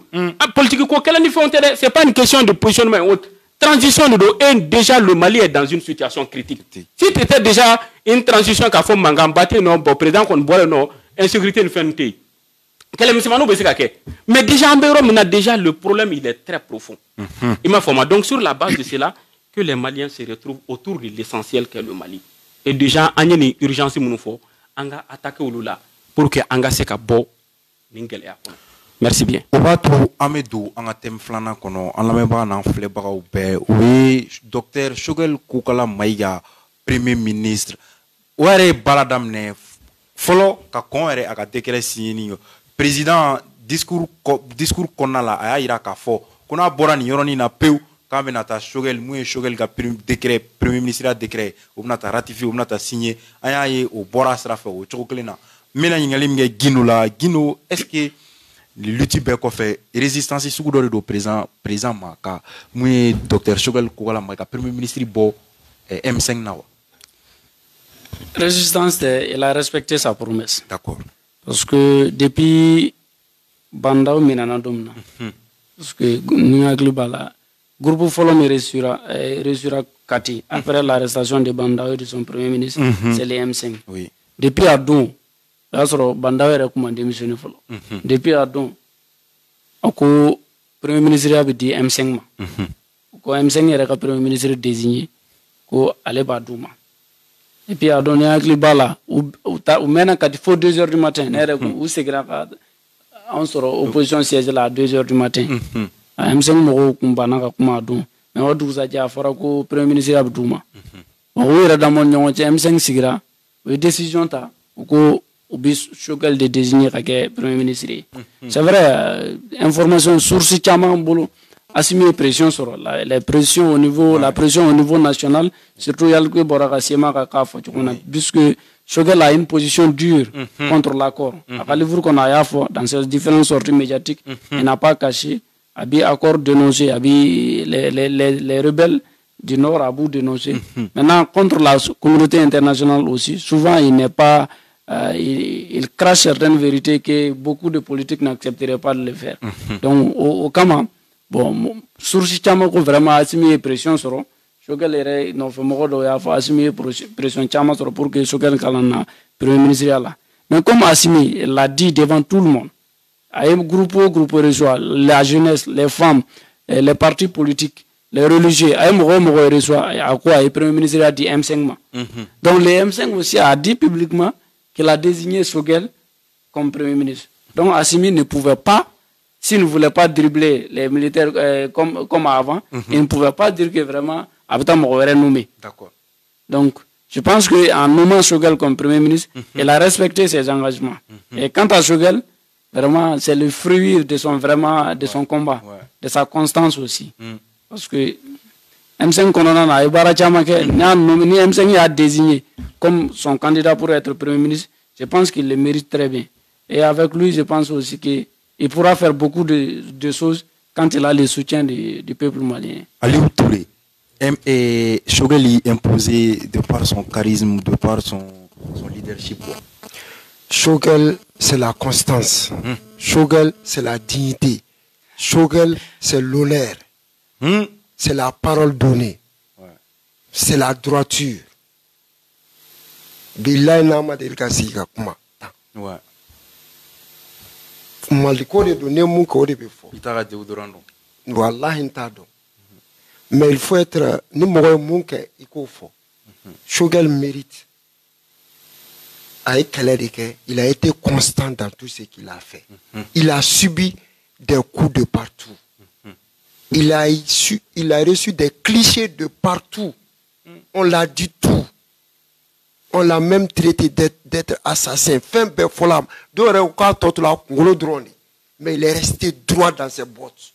Politique ko kala ni font c'est pas une question de positionnement autre. Transition de dos et déjà le Mali est dans une situation critique. Si c'était déjà une transition qu'a fait Mangambate non bon président qu'on boit non insécurité ne fait nté. Mais déjà en Béro déjà le problème il est très profond. Il m'a formé donc sur la base de cela que les Maliens se retrouvent autour de l'essentiel qu'est le Mali. Et déjà, il y a une urgence, il faut attaquer au Lula pour que Anga se kabo n'ingele. Merci bien. On va trouver Amedou en thème flana kono, en la même temps en flébara ou bé, oui, docteur Shogel Koukala Maïga, premier ministre. Ouare baladamne, follow ka konere aka décret signé président discours qu'on a là, aya ira ka fo, qu'on a boran yoroni na peu. Quand on a Shogel, Shogel a décret, premier ministre a décret, on a ratifié, on a signé, aïe, au Bora Srafe, au Chokolena. Mais là, il y a Guino, est-ce que l'utile fait résistance sous le présent Maka, moi, docteur Shogel Koukala Maka, premier ministre Bo M5 Nawa. Résistance, il a respecté sa promesse. D'accord. Parce que depuis Bandao Minanadomna, parce que nous avons global. Groupe Folom réussira Kati après l'arrestation de Bandao et de son premier ministre, c'est les M5. Oui. Depuis Adon, Bandao est recommandé démissionner. Depuis Adon, le premier ministre a dit M5. Le M5 est le premier ministre désigné pour aller à Douma. Et puis Adon est avec le bala, ou maintenant quand il faut 2 h du matin, où c'est grave, on sera opposition siège là à 2 h du matin. M5 mogo kumbana ka kuma dun mais o duza ja fora ko premier ministre Abdouma o wera da mon nyongo M5 sigira o décision ta ko obi Shogel de désigner ka premier ministre c'est vrai information source chama bolo Assimi pression sur la pression au niveau la pression au niveau national surtout yal ko boraka sema ka fo tukuna puisque Shogel a une position dure contre l'accord à livre qu'on a yafo dans ces différentes sorties médiatiques il n'a pas caché Abi accord dénoncé, Abi les rebelles du Nord à bout dénoncé. Maintenant, contre la communauté internationale aussi, souvent il n'est pas, il crache certaines vérités que beaucoup de politiques n'accepteraient pas de le faire. Donc, au Kama, bon, sur ce chama ko vraiment Assimi pression sur Shogel est non fait modo ya fa Assimi pression chama sur pour que Shogel kalana premier ministre là. Mais comme Assimi l'a dit devant tout le monde. Un groupe reçoit la jeunesse, les femmes, les partis politiques, les religieux. Un reçoit à quoi le premier ministre a dit M5. Donc le M5 aussi a dit publiquement qu'il a désigné Shogel comme Premier ministre. Donc Assimi ne pouvait pas, s'il ne voulait pas dribbler les militaires comme avant, il ne pouvait pas dire que vraiment Abata m'aurait nommé. D'accord. Donc, je pense qu'en nommant Choguel comme Premier ministre, il a respecté ses engagements. Et quant à Choguel, vraiment, c'est le fruit de son, son combat, de sa constance aussi. Parce que M5 Kononana et Barachamake, ni M5 a désigné comme son candidat pour être Premier ministre, je pense qu'il le mérite très bien. Et avec lui, je pense aussi qu'il pourra faire beaucoup de choses quand il a le soutien du peuple malien. Aliou Touré, Choguel est imposé de par son charisme, de par son leadership. Choguel, c'est la constance. Choguel, c'est la dignité. Choguel, c'est l'honneur. C'est la parole donnée. C'est la droiture. Billahi nama del kasika kuma. Ouais. Maliko de donner mon code de befo. Itara de Udorando. Wallahi intado. Mais il faut être numéro mon que il faut. Choguel mérite. Avec Kalerike, il a été constant dans tout ce qu'il a fait. Il a subi des coups de partout. Il a reçu des clichés de partout. On l'a dit tout. On l'a même traité d'être assassin. Mais il est resté droit dans ses bottes.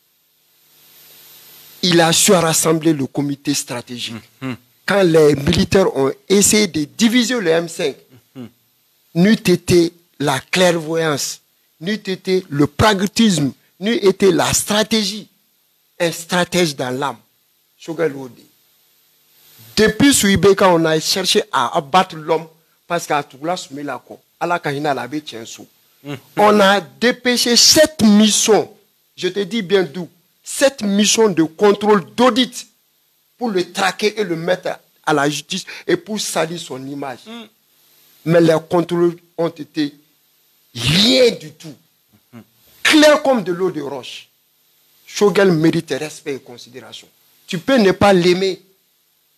Il a su rassembler le comité stratégique. Quand les militaires ont essayé de diviser le M5, n'eût été la clairvoyance, n'eût été le pragmatisme, n'eût été la stratégie. Un stratège dans l'âme. Choguel Odi. Depuis Souibeka, on a cherché à abattre l'homme parce qu'à Tougla Soumelako, à la Kahina Labé Tiensou. On a dépêché 7 missions, je te dis bien d'où, 7 missions de contrôle d'audit pour le traquer et le mettre à la justice et pour salir son image. Mais les contrôles ont été rien du tout. Clair comme de l'eau de roche. Choguel mérite respect et considération. Tu peux ne pas l'aimer,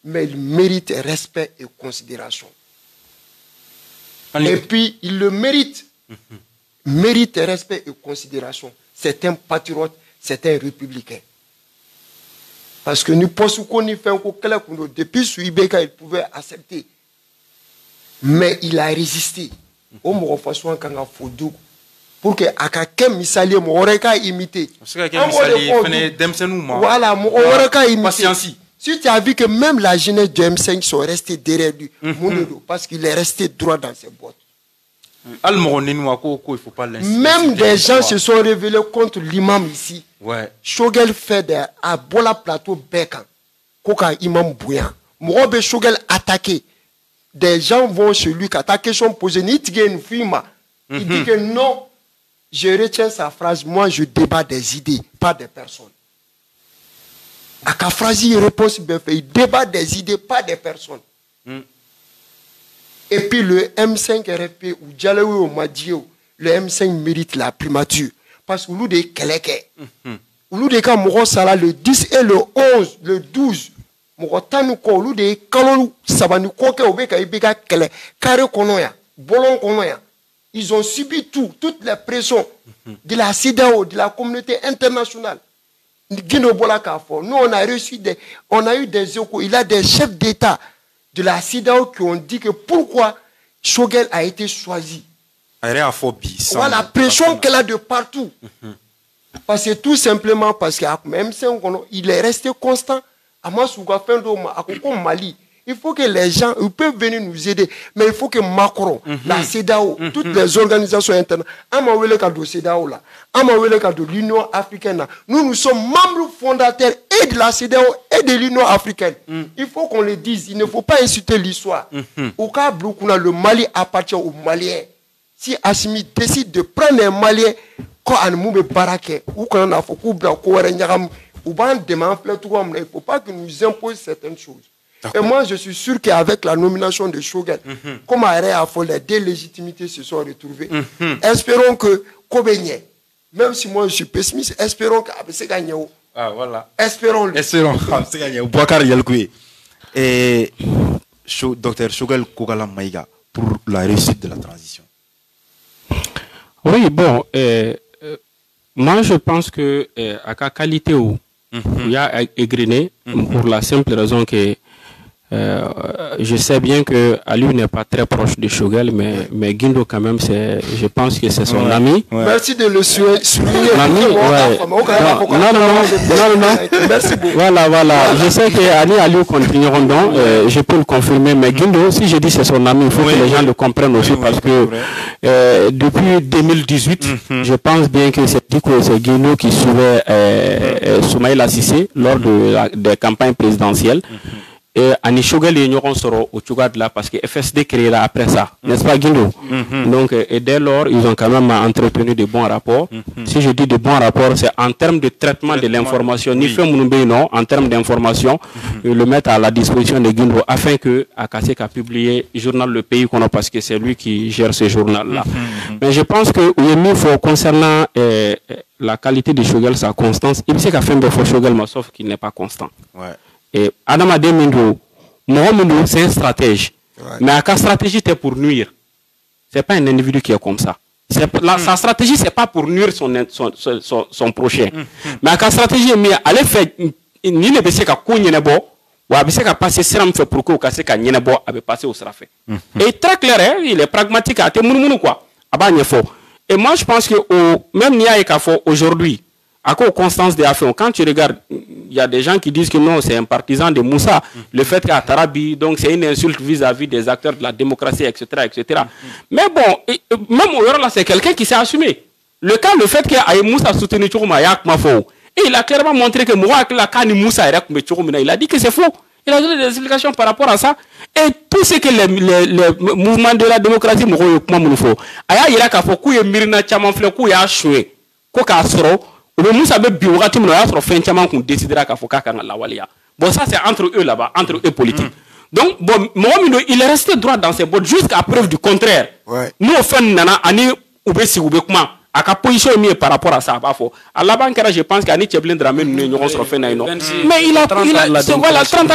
mais il mérite respect et considération. Et puis, il le mérite. Mérite respect et considération. C'est un patriote, c'est un républicain. Parce que nous pensons qu'on y fait un coup depuis Souibeka, il pouvait accepter. Mais il a résisté. Au moins, façon quand on faut pour que Akake misali mo oreka imiter. Voilà, mo oreka imiter. Si tu as vu que même la jeunesse de M5 sont restés derrière lui, parce qu'il est resté droit dans ses bottes. Même des gens se sont révélés contre l'imam ici. Choguel fait des à Bola Plateau Bekan. Koka imam Bouyan. Morobe Choguel attaqué. Des gens vont chez lui attaquer son posé. Il dit que non. Je retiens sa phrase, moi je débat des idées, pas des personnes. À sa phrase, il répond, il débat des idées, pas des personnes. Et puis le M5 RFP ou Djalaoui ou Madjio, le M5 mérite la primature. Parce que nous de Keleke, nous de Kamoro Sala le 10 et le 11, le 12, Morotanuko, nous de Kalou Sabanuko, Obeka Ibeka Kele, Kare Konoya, Bolon Konoya. Ils ont subi toutes les pressions de la CEDEAO, de la communauté internationale. Nous, on a eu des échos. Il y a des chefs d'État de la CEDEAO qui ont dit que pourquoi Choguel a été choisi. Voilà la pression qu'elle a de partout. Parce que tout simplement parce que même il est resté constant. Mali. Il faut que les gens, ils peuvent venir nous aider, mais il faut que Macron, la CEDEAO, toutes les organisations internationales, de l'Union africaine, nous sommes membres fondateurs et de la CEDEAO et de l'Union africaine. Il faut qu'on le dise, il ne faut pas insulter l'histoire. Au cas où le Mali appartient aux Maliens, si Assimi décide de prendre un Malien, quand on a baraqué, ou quand on a fait il ne faut pas que nous imposent certaines choses. Et moi, je suis sûr qu'avec la nomination de Choguel, comme les deux légitimités se sont retrouvées, espérons que Kobenye, même si moi je suis pessimiste, espérons qu'Abese gagne. Ah, voilà. Espérons-le. Espérons qu'Abese gagne. Bouakar Yalkoué. Et Dr Choguel Kogala Maïga, pour la réussite de la transition. Oui, bon, moi je pense que à la qualité où il y a égrené, pour la simple raison que je sais bien que Ali n'est pas très proche de Choguel, mais Guindo quand même, je pense que c'est son ami. Merci de le souligner. Non. Merci beaucoup. Voilà. Je sais que Ali et Ali continueront donc, je peux le confirmer, mais Guindo, si je dis c'est son ami, il faut que les gens le comprennent aussi parce que depuis 2018, je pense bien que c'est Guindo qui suivait Soumaïla Cissé lors des campagnes présidentielles. Et Ani Choguel et Nyoron seront au Tchougad là parce que FSD créera après ça, n'est-ce pas Guindo? Donc, et dès lors, ils ont quand même entretenu de bons rapports. Si je dis de bons rapports, c'est en termes de traitement de l'information, ni fait Mounoumbe, non, en termes d'information, le mettre à la disposition de Guindo afin que Akasek a publié le journal Le Pays qu'on a parce que c'est lui qui gère ce journal-là. Mais je pense que il faut concernant la qualité de Choguel, sa constance, il sait qu'à fin de fois Choguel, sauf qu'il n'est pas constant. Et Adama Demindo, c'est un stratège. Mais sa stratégie, c'est pour nuire. Ce n'est pas un individu qui est comme ça. Sa stratégie, ce n'est pas pour nuire son prochain. Mais sa stratégie, elle est faite, il ne peut pas ou à passer seram fait pour que Kasek a Nienabo avait passé au Srafé. Et très clair, il est pragmatique à Temounou quoi. Et moi, je pense que même Nia et Kafo aujourd'hui, à quoi Constance de Afon, quand tu regardes, il y a des gens qui disent que non, c'est un partisan de Moussa. Le fait qu'à Tarabi, donc c'est une insulte vis-à-vis des acteurs de la démocratie, etc. etc. Mais bon, même au là, c'est quelqu'un qui s'est assumé. Le fait que Moussa a soutenu Tchourouma, et il a clairement montré que Moussa il a dit que c'est faux. Il a donné des explications par rapport à ça. Et tout ce que les mouvements de la démocratie, il y a Mirna Chamanfle, il y a Choué, le Moussa be biwagati mo ya soro fen chaman kun décidera ka foka kan la waliya. Bon ça c'est entre eux là-bas, entre eux politiques. Donc bon Mohamed il est resté droit dans ses bottes jusqu'à preuve du contraire. Nous au fin nana ani ubesi ubekuma aka position mi par rapport à ça ba fo. À la banque je pense qu'ani Tcheblin Dramé nous soro fen na non. Mais il a 30 ans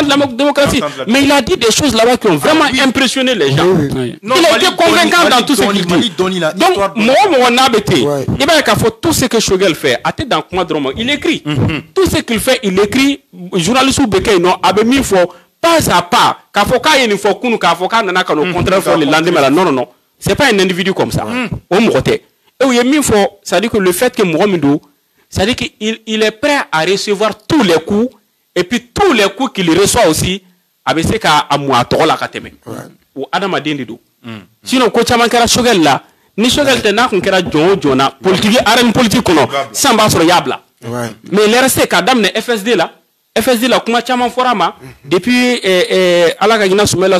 de la démocratie. Mais il a dit des choses là-bas qui ont vraiment impressionné les gens. Il a été convaincant dans tout ce qu'il dit. Donc Mohamed Nabete, il va faut tout ce que Choguel fait, à tête dans Koumadromo, il écrit. Tout ce qu'il fait, il écrit. Journaliste ou Beke non, avait mis fort pas à pas. Kafoka il faut qu'on Kafoka nana quand au contraire faut le lendemain non. C'est pas un individu comme ça. Au Mouroté. Et oui, il faut, ça dit que le fait que Mohamedou, ça dit qu'il est prêt à recevoir tous les coups et puis tous les coups qu'il reçoit aussi, avec ce qu'a à moi la kateme. Ou Adam Adendido. Sinon, quand tu as Choguel là, ni Choguel te n'a qu'on kera Jona, politique, arène politique kono, sans bas sur Yabla. Mais il est resté qu'Adam ne FSD là, kuma chaman forama, depuis Alakagina Soumaïla,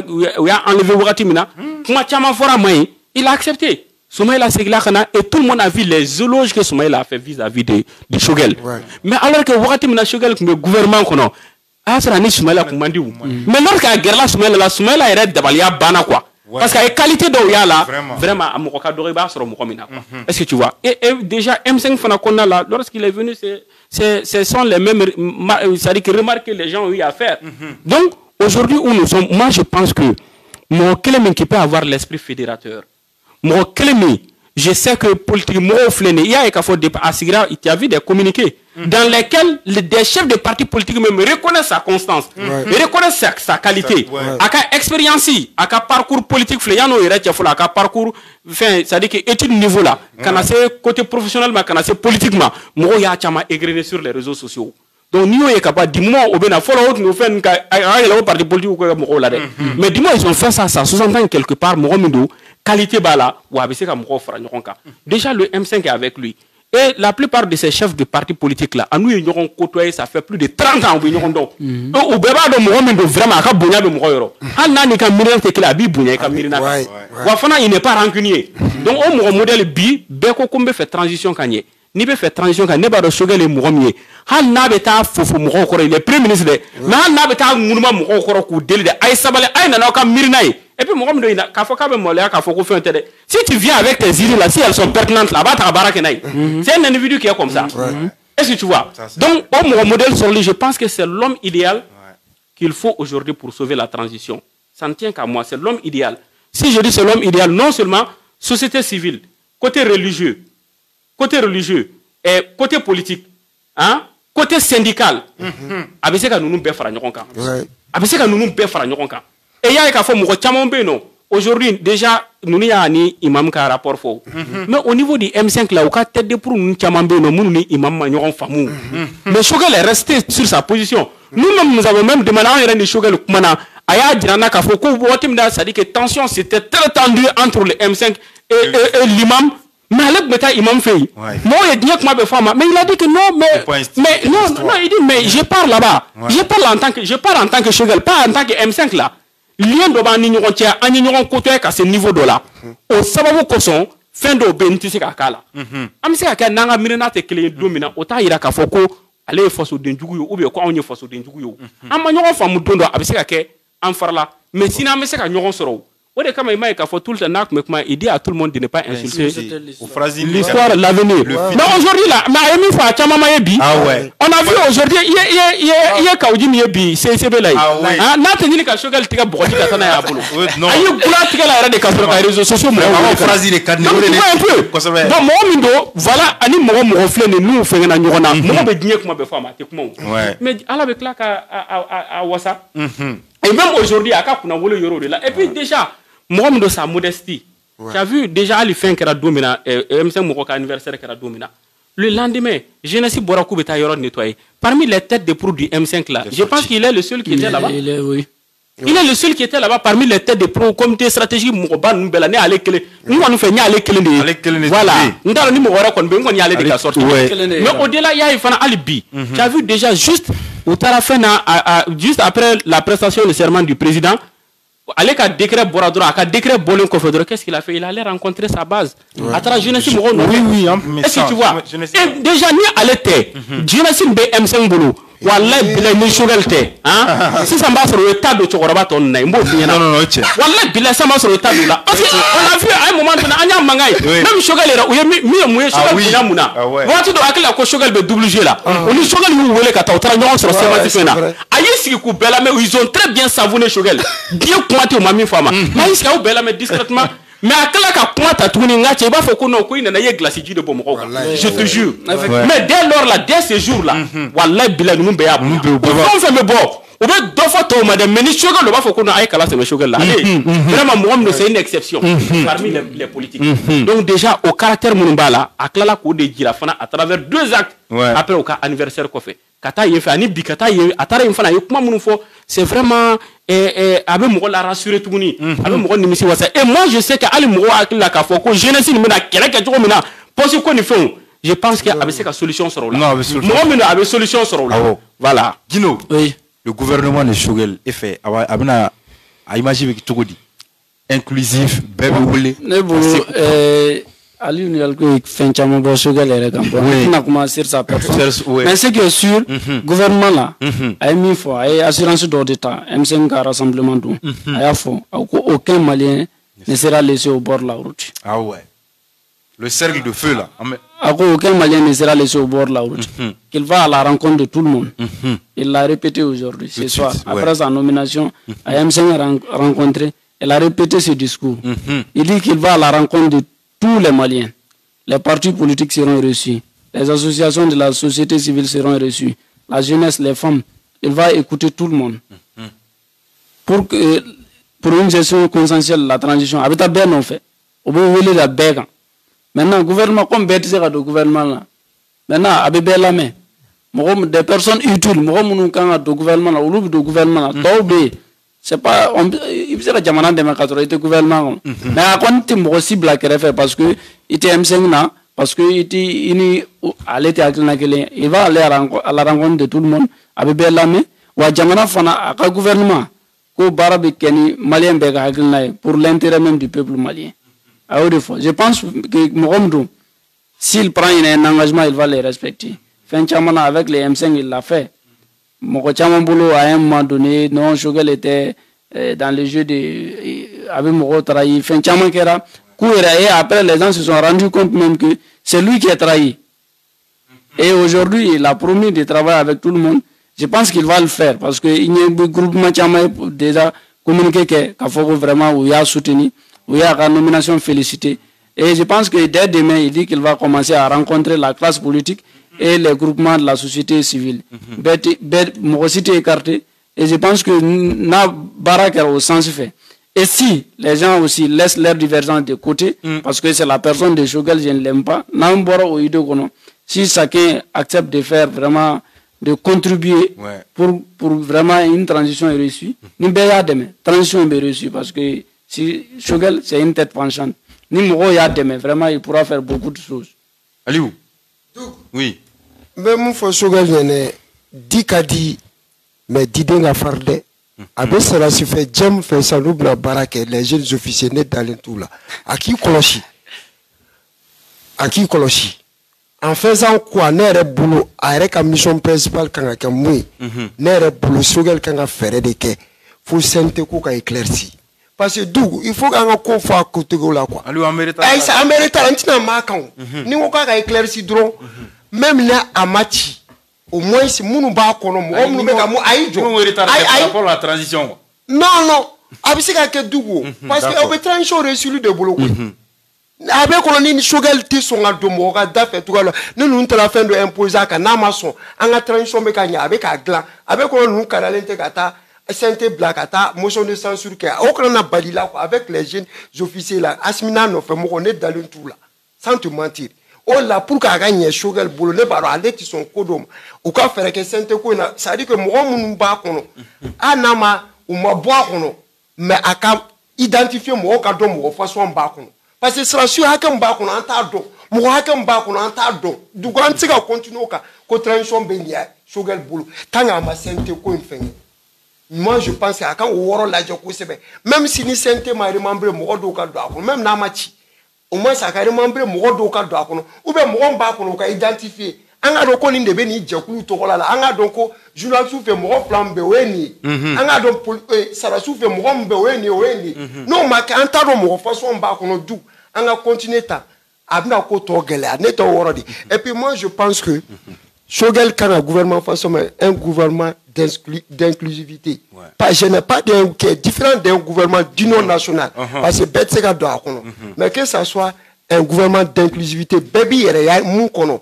où il a enlevé Ouatimina, kuma chaman forama, il a accepté. Soumaïla Seglakana et tout le monde a vu les éloges que Soumaïla a fait vis-à-vis de Choguel. Mais alors que Ouatimina Choguel, le gouvernement kono, a sera Soumaïla Koumandi. Mais lorsqu'il y a Soumaïla est d'Abalia Bana quoi. Parce qu'il y a une qualité d'eau là, vraiment, à Mouroka Doriba sur Mouromina. Est-ce que tu vois? Et déjà, M5 Fanakona là, lorsqu'il est venu, ce sont les mêmes, c'est-à-dire que remarques que les gens ont eu à faire. Donc, aujourd'hui où nous sommes, moi je pense que mon Clément qui peut avoir l'esprit fédérateur, mon Clément, je sais que politiquement, il y a a vu des communiqués dans lesquels des chefs de partis politiques même reconnaissent sa constance, reconnaissent sa qualité, à expérience, à parcours politique, à parcours, c'est-à-dire que étude niveau là, quand c'est côté professionnel, mais quand c'est politiquement, moi il y a égrené sur les réseaux sociaux. Donc nous est capable du moment où ben follow nous fait un parti politique ou là. Mais du moins ils ont fait ça sous-entend quelque part Mohamed qualité bala ou abc comme déjà le M5 est avec lui. Et la plupart de ces chefs de partis politiques là, à nous ils auront côtoyé, ça fait plus de 30 ans ils auront donc. Au beba de Mohamed vraiment à bonya de Moyoro. Anna ni ka mirina te kila bi bonya ka mirina. Wa fana il n'est pas rancunier. Donc au modèle bi beko kombe fait transition kanye. Ni be fait transition kan ne ba do Choguel et Mouromie hal na be ta fofu mo ko le premier ministre de na hal na be ta nguruma mo ko ku deli de ay sabale ay na ka mirinaï et puis Mouromie do ina ka fo ka be mola ka fo ko fait de si tu viens avec tes idées là si elles sont pertinentes là-bas ta baraka naï c'est un individu qui est comme ça. Est-ce que tu vois? Donc au modèle sur lui je pense que c'est l'homme idéal qu'il faut aujourd'hui pour sauver la transition. Ça ne tient qu'à moi, c'est l'homme idéal. Si je dis c'est l'homme idéal, non seulement société civile, côté religieux, et côté politique, hein, côté syndical, avec ce que nous nous fara ɲɔgɔn kan. Avec ce que nous nous fara ɲɔgɔn kan. Et il y a qu'à faire mɔgɔ caman bɛ yen nɔ. Aujourd'hui, déjà, nous n'avons ni imam ka rapport fort. Mais au niveau du M5 là, au cas tête de pour nous caman bɛ yen nɔ, nous ni imam ma ɲɔgɔn faamu. Mais Choguel est resté sur sa position. Nous-mêmes, nous avons même demandé à un de Choguel kumana. Aya dirana k'a fɔ ko waati min na, c'est-à-dire que tension c'était très tendu entre le M5 et l'imam. Mais avec Beta Imam Fei, moi il dit que moi mais il a dit que non, mais non, il dit mais je parle là-bas, je parle en tant que Choguel, pas en tant que M5 là. Lien de ban ni ɲɔgɔn cɛ, an ye ɲɔgɔn côtoyer ka se niveau dɔ la. O sababu kosɔn fɛn dɔw bɛ yen n tɛ se ka k'a la. An bɛ se ka kɛ n'an ka miirina tɛ kelen ye don min na, o t'a yira k'a fɔ ko ale ye fasodenjugu ye ou bien ko anw ye fasodenjugu ye. An ma ɲɔgɔn faamu don dɔ a bɛ se ka kɛ an farala, mais sinon an bɛ se ka ɲɔgɔn sɔrɔ. O de kama il k'a fɔ tout le temps il dit à tout le monde de ne pas insulter l'histoire, l'avenir. Mais aujourd'hui là, mais a mis fa caman ma ye bi. On a vu aujourd'hui il y a Kaoudi mi ye bi CCB là. Hein, n'a tenu ka Choguel tigɛ bɔgɔti ka taa n'a y'a bolo. A ye gula tigɛ la yɛrɛ de ka sɔrɔ ka réseaux sociaux mɔgɔw phrase de ka niveau de bon mɔgɔ min don voilà ani mɔgɔ filɛ nin n'u fɛngɛnna ɲɔgɔn na mɔgɔ bɛ diɲɛ kuma bɛɛ fɔ a ma a tɛ kuma o. Mais Ala bɛ tila ka wasa. Et même aujourd'hui a ka kunnawolo yɔrɔ de la et puis déjà moi de sa modestie. Tu as vu déjà Ali fin kera domina M5 moko ka anniversaire kera domina. Le lendemain, Jeunesse Borakou beta yoro nettoyé. Parmi les têtes de proue du M5 là, je pense qu'il est le seul qui était là-bas. Il est le seul qui était là-bas parmi les têtes de proue comité stratégique Mokoba Nubela ne ale kele. Nous on fait ni ale kele. Voilà. Nous allons ni Mokora kon be ngoni ale de la sortie. Mais au-delà il y a ifana alibi. Tu as vu déjà juste au tarafin juste après la prestation de serment du président. Allez qu'à décret Boradora, qu'à décret Bolin Confédéré, qu'est-ce qu'il a fait? Il allait rencontrer sa base. À travers Jeunesse Moro. Oui, est-ce que tu vois? Et déjà, ni à l'été, Jeunesse BM5 Boulou. Wallahi bilay ni Choguel te hein si ça m'a sur le tas de Chokoroba ton na mbo fi na non wallahi bilay ça m'a sur le tas là parce que on a vu à un moment donné anya mangai même Choguel era mi Choguel fina muna wati do akila ko Choguel be double jeu là on ni Choguel yu wele ka ta tara nyon sur sémantique fena ayi sigi ku bela mais ils ont très bien savonné Choguel bien pointé au mami fama mais iska ou bela mais discrètement mais à quel cas point t'as tourné n'a pas fait qu'on a quoi il n'a eu glace de bon je te jure mais dès lors là dès ce jour là wallahi bilal nous béa on fait me bon on veut deux fois toi madame mais Choguel le va faut qu'on a eu classe mais Choguel là vraiment moi c'est une exception parmi les politiques donc déjà au caractère monumba là à cela ko de girafana à travers 2 actes après au cas anniversaire qu'on fait kata yé fait ani bikata yé atara infana yé kuma munu fo c'est vraiment avec moi la rassurer tout ni avec moi ni misi wasa et moi je sais que ali mo akila ka fo ko jeunesse ni mena kele ke jogo mena parce que ni font je pense qu'il y a une solution sur là moi mena avec solution sur là voilà Gino oui le gouvernement de Choguel est fait abina a imaginer que tout dit inclusif bébé wulé ne bo Ali nous a fait un chamo bo Choguel et on a commencé sur sa personne mais c'est que sûr gouvernement là a mis fort a assurance d'État M5 rassemblement tout a fort aucun Malien ne sera laissé au bord de la route. Ah ouais. Le cercle de feu là. Aucun Malien ne sera laissé au bord de la route. Qu'il va à la rencontre de tout le monde. Il l'a répété aujourd'hui, ce soir. Après sa nomination, à M5 a rencontré, elle a répété ce discours. Il dit qu'il va à la rencontre de tous les Maliens. Les partis politiques seront reçus. Les associations de la société civile seront reçues. La jeunesse, les femmes. Il va écouter tout le monde. Pour une gestion consensuelle de la transition, avec ta bien on fait. On peut voler la bête. Maintenant, le gouvernement, comme bête, c'est le gouvernement là. Maintenant, avec la main. Des personnes utiles, moi, le gouvernement là, ou le gouvernement là, c'est pas, il faisait la jamana de ma catégorie gouvernement. Mais à quoi tu me cible à faire parce que il était M5 là, parce que il va aller à la rencontre de tout le monde, avec la main, ou à jamana fana, à gouvernement. Malien pour l'intérêt même du peuple malien. Je pense que Mohamedou, s'il prend un engagement, il va les respecter. Avec les M5, il l'a fait. Mokochamambolo, à un moment donné, non, Choguel était dans le jeu de. Avec Moko trahi. Et après, les gens se sont rendus compte même que c'est lui qui a trahi. Et aujourd'hui, il a promis de travailler avec tout le monde. Je pense qu'il va le faire parce qu'il y a un groupement qui a déjà communiqué qu'il faut vraiment où il y a soutenu, où il y a la nomination félicité. Et je pense que dès demain, il dit qu'il va commencer à rencontrer la classe politique et les groupements de la société civile. Moi aussi, écarté. Et je pense que na Barak au sens fait. Et si les gens aussi laissent leurs divergences de côté, parce que c'est la personne de Choguel, je ne l'aime pas, si chacun accepte de faire vraiment, de contribuer pour vraiment une transition réussie, nous demain, transition est réussie, parce que si Choguel, c'est une tête penchante. Demain, vraiment, il pourra faire beaucoup de choses. Aliou? Oui. Mais mon frère Choguel, il y a dit qu'a dit, mais dit d'un affaire de. Avec cela, se fait Djem fait ça, nous, la baraque, les jeunes officiers net dans tout là. À qui Kolochi? À qui Kolochi? En faisant quoi, n'est boulot, avec la mission principale, quand on a mouillé, n'est boulot, Choguel, quand on a fait des quais, faut s'entendre qu'on a éclairci. Parce que d'où, il faut qu'on a confort à côté de là, quoi. Aliou, Amérique. Eh, ça, Amérique, on a marqué. Ni on a éclairci drôle. Même là, à Machi. Au moins si nous ba kono mo mu be ka mu aijo ai pour la transition non abisika ke dugo parce que on transition reçu de bolo ko avec coloni Choguel ti songa do mo ga da fait tout là nous la fin de imposer ka na mason en la transition be ka nya avec ka glan avec coloni nous kana lente kata santé black ata motion de censure que au kana balila avec les jeunes officiers là asmina no fait mo on est dans le tout là sans te mentir. Oh là pour qu'à gagner Choguel boulot ne pas aller qui sont codom ou qu'à faire que santé ko na ça dit que moi mon ba kono anama ou ma bois kono mais à identifier moi ka do mo façon ba kono parce que ça sur hakam ba kono anta do mo hakam ba kono anta do du grand tika continue ka ko transition benia Choguel boulot tanga ma santé ko infini. Moi je pense à quand woro la joko sebe même si ni santé ma remember mo do ka do même na machi au moins ça carrément membre mo do ka do akono ou be mo ba kono ka identifier anga do ko ni ndebe ni jakulu to ko la anga do ko journal sou fe mo plan be weni anga do sara sou fe mo be weni non ma ka anta do mo façon ba kono du anga continuer ta abna ko to gele ne to worodi et puis moi je pense que Choguel quand un gouvernement façon un gouvernement d'inclusivité pas je n'ai pas d'un qui est différent d'un gouvernement d'union nationale parce que bête c'est qu'à doit mais que ça soit un gouvernement d'inclusivité baby il y a mon kono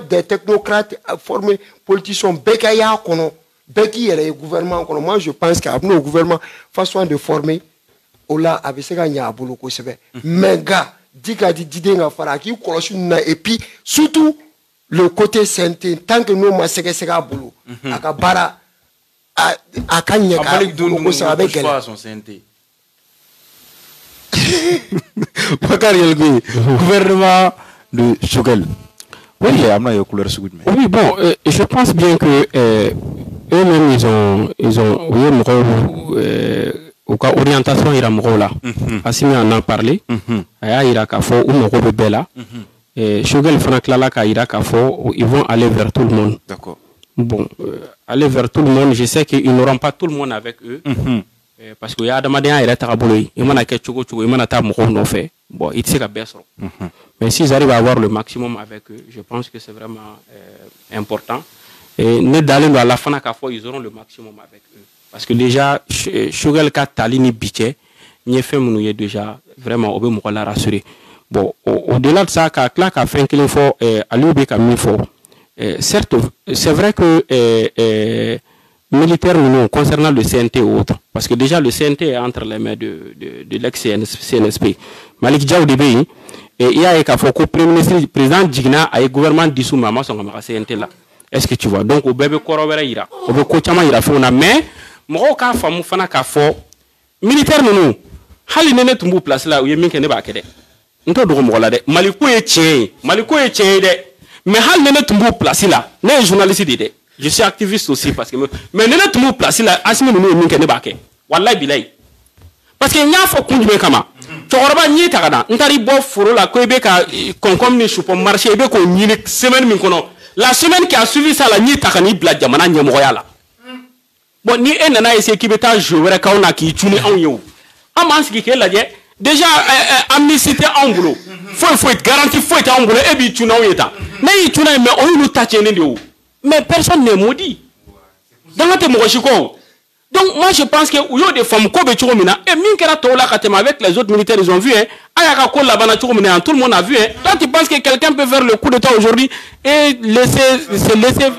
des technocrates formés politiciens bekaya kono beki il y a gouvernement kono moi je pense qu'à nos gouvernement façon de former ola avec ce gars a bolo ko sebe mais gars dika di denga fara ki kolosu na et puis surtout le côté santé tant que nous ma sega bolo aka bara aka nyaka ko ça avec elle son santé Bakar Yelgui gouvernement de Choguel oui amna yo couleur sugud mais oui bon je pense bien que eux-mêmes ils ont oui au cas orientation ira mo là Assimi en a parlé aya ira ka fo ou mo be bela Choguel Fanaklala Kaira Kafo, ils vont aller vers tout le monde. D'accord. Bon, aller vers tout le monde, je sais qu'ils n'auront pas tout le monde avec eux. Parce qu'il y a des gens qui ont fait. Bon, ils savent bien ça. Mais s'ils arrivent à avoir le maximum avec eux, je pense que c'est vraiment important. Et d'aller à la fin, ils auront le maximum avec eux. Parce que déjà, Choguel Katalini Biche, nous fait déjà vraiment au la rassurer. Bon, au-delà de ça, Clark a fait qu'il faut allumer comme il faut. Certes, c'est vrai que militaires nous concernant le CNT ou autre, parce que déjà le CNT est entre les mains de l'ex-CNSP. Malik Dia au début, et il y a un faut que le Premier ministre, le président Djigna a un gouvernement dissous, maman, son CNT là. Est-ce que tu vois? Donc, au bébé Korobera ira, au bébé Kochama ira, mais, moi, quand femme fana ka fo, militaire nous, hali nene tumbu place là où il y a minke ne ba kede. Nto dogo mo la de maliko e tien de mais hal nene tumbu place là ne journaliste de je suis activiste aussi parce que mais nene tumbu place là asmi no minke ne ba ke wallahi bilay parce que nya fo kunjube kama choroba nyi tagada ntari bo furo la ko be ka konkom ni choupo marché be ko nyini semaine min kono la semaine qui a suivi ça la nyi takani bla jamana nyemo yala bon ni enana essayer ki beta jouer ka ona ki tuni on yow amanski ke la je déjà amnistie en boulot faut être garanti faut être en boulot et puis tu n'as pas mais tu n'as mais on nous tâche mais personne n'est maudit dans notre mochiko Donc moi je pense que il y a des femmes qui ont mina et minkera tola katema avec les autres militaires ils ont vu hein ayaka ko la bana mina tout le monde a vu hein. Toi tu penses que quelqu'un peut faire le coup d'état aujourd'hui et laisser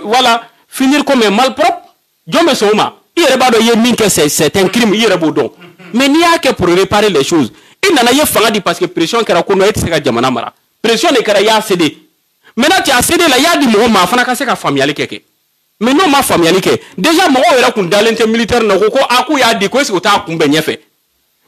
voilà finir comme un malpropre? Jombe soma il reba do ye minke c'est un crime il reba donc mais n'y a que pour réparer les choses. Il n'en a pas fanga parce que pression kera ko no et seka jamana mara pression ne kera ya cédé maintenant tu as cédé là il y a du moment fana ka seka famille keke. Mais non, ma famille, déjà, moi, je suis dans l'inter militaire, je suis dit que je suis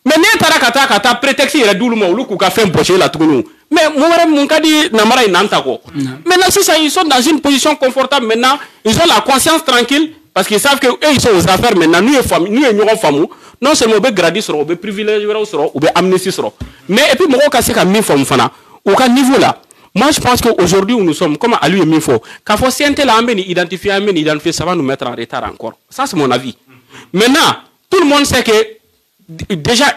mais ne tara kata prétexte ira dulu mo luku ka fait pocher la tunu mais moi mon kadi na mara inanta ko maintenant si ça ils sont dans une position confortable maintenant ils ont la conscience tranquille parce qu'ils savent que eux ils sont aux affaires maintenant nous nous famou non seulement be gradis sera be privilège sera ou be amnistie sera mais et puis mo ka se ka mi fam fana au cas niveau là. Moi, je pense qu'aujourd'hui, où nous sommes, comme à lui et Mifo, qu'il faut identifier, ça va nous mettre en retard encore. Ça, c'est mon avis. Maintenant, tout le monde sait que, déjà,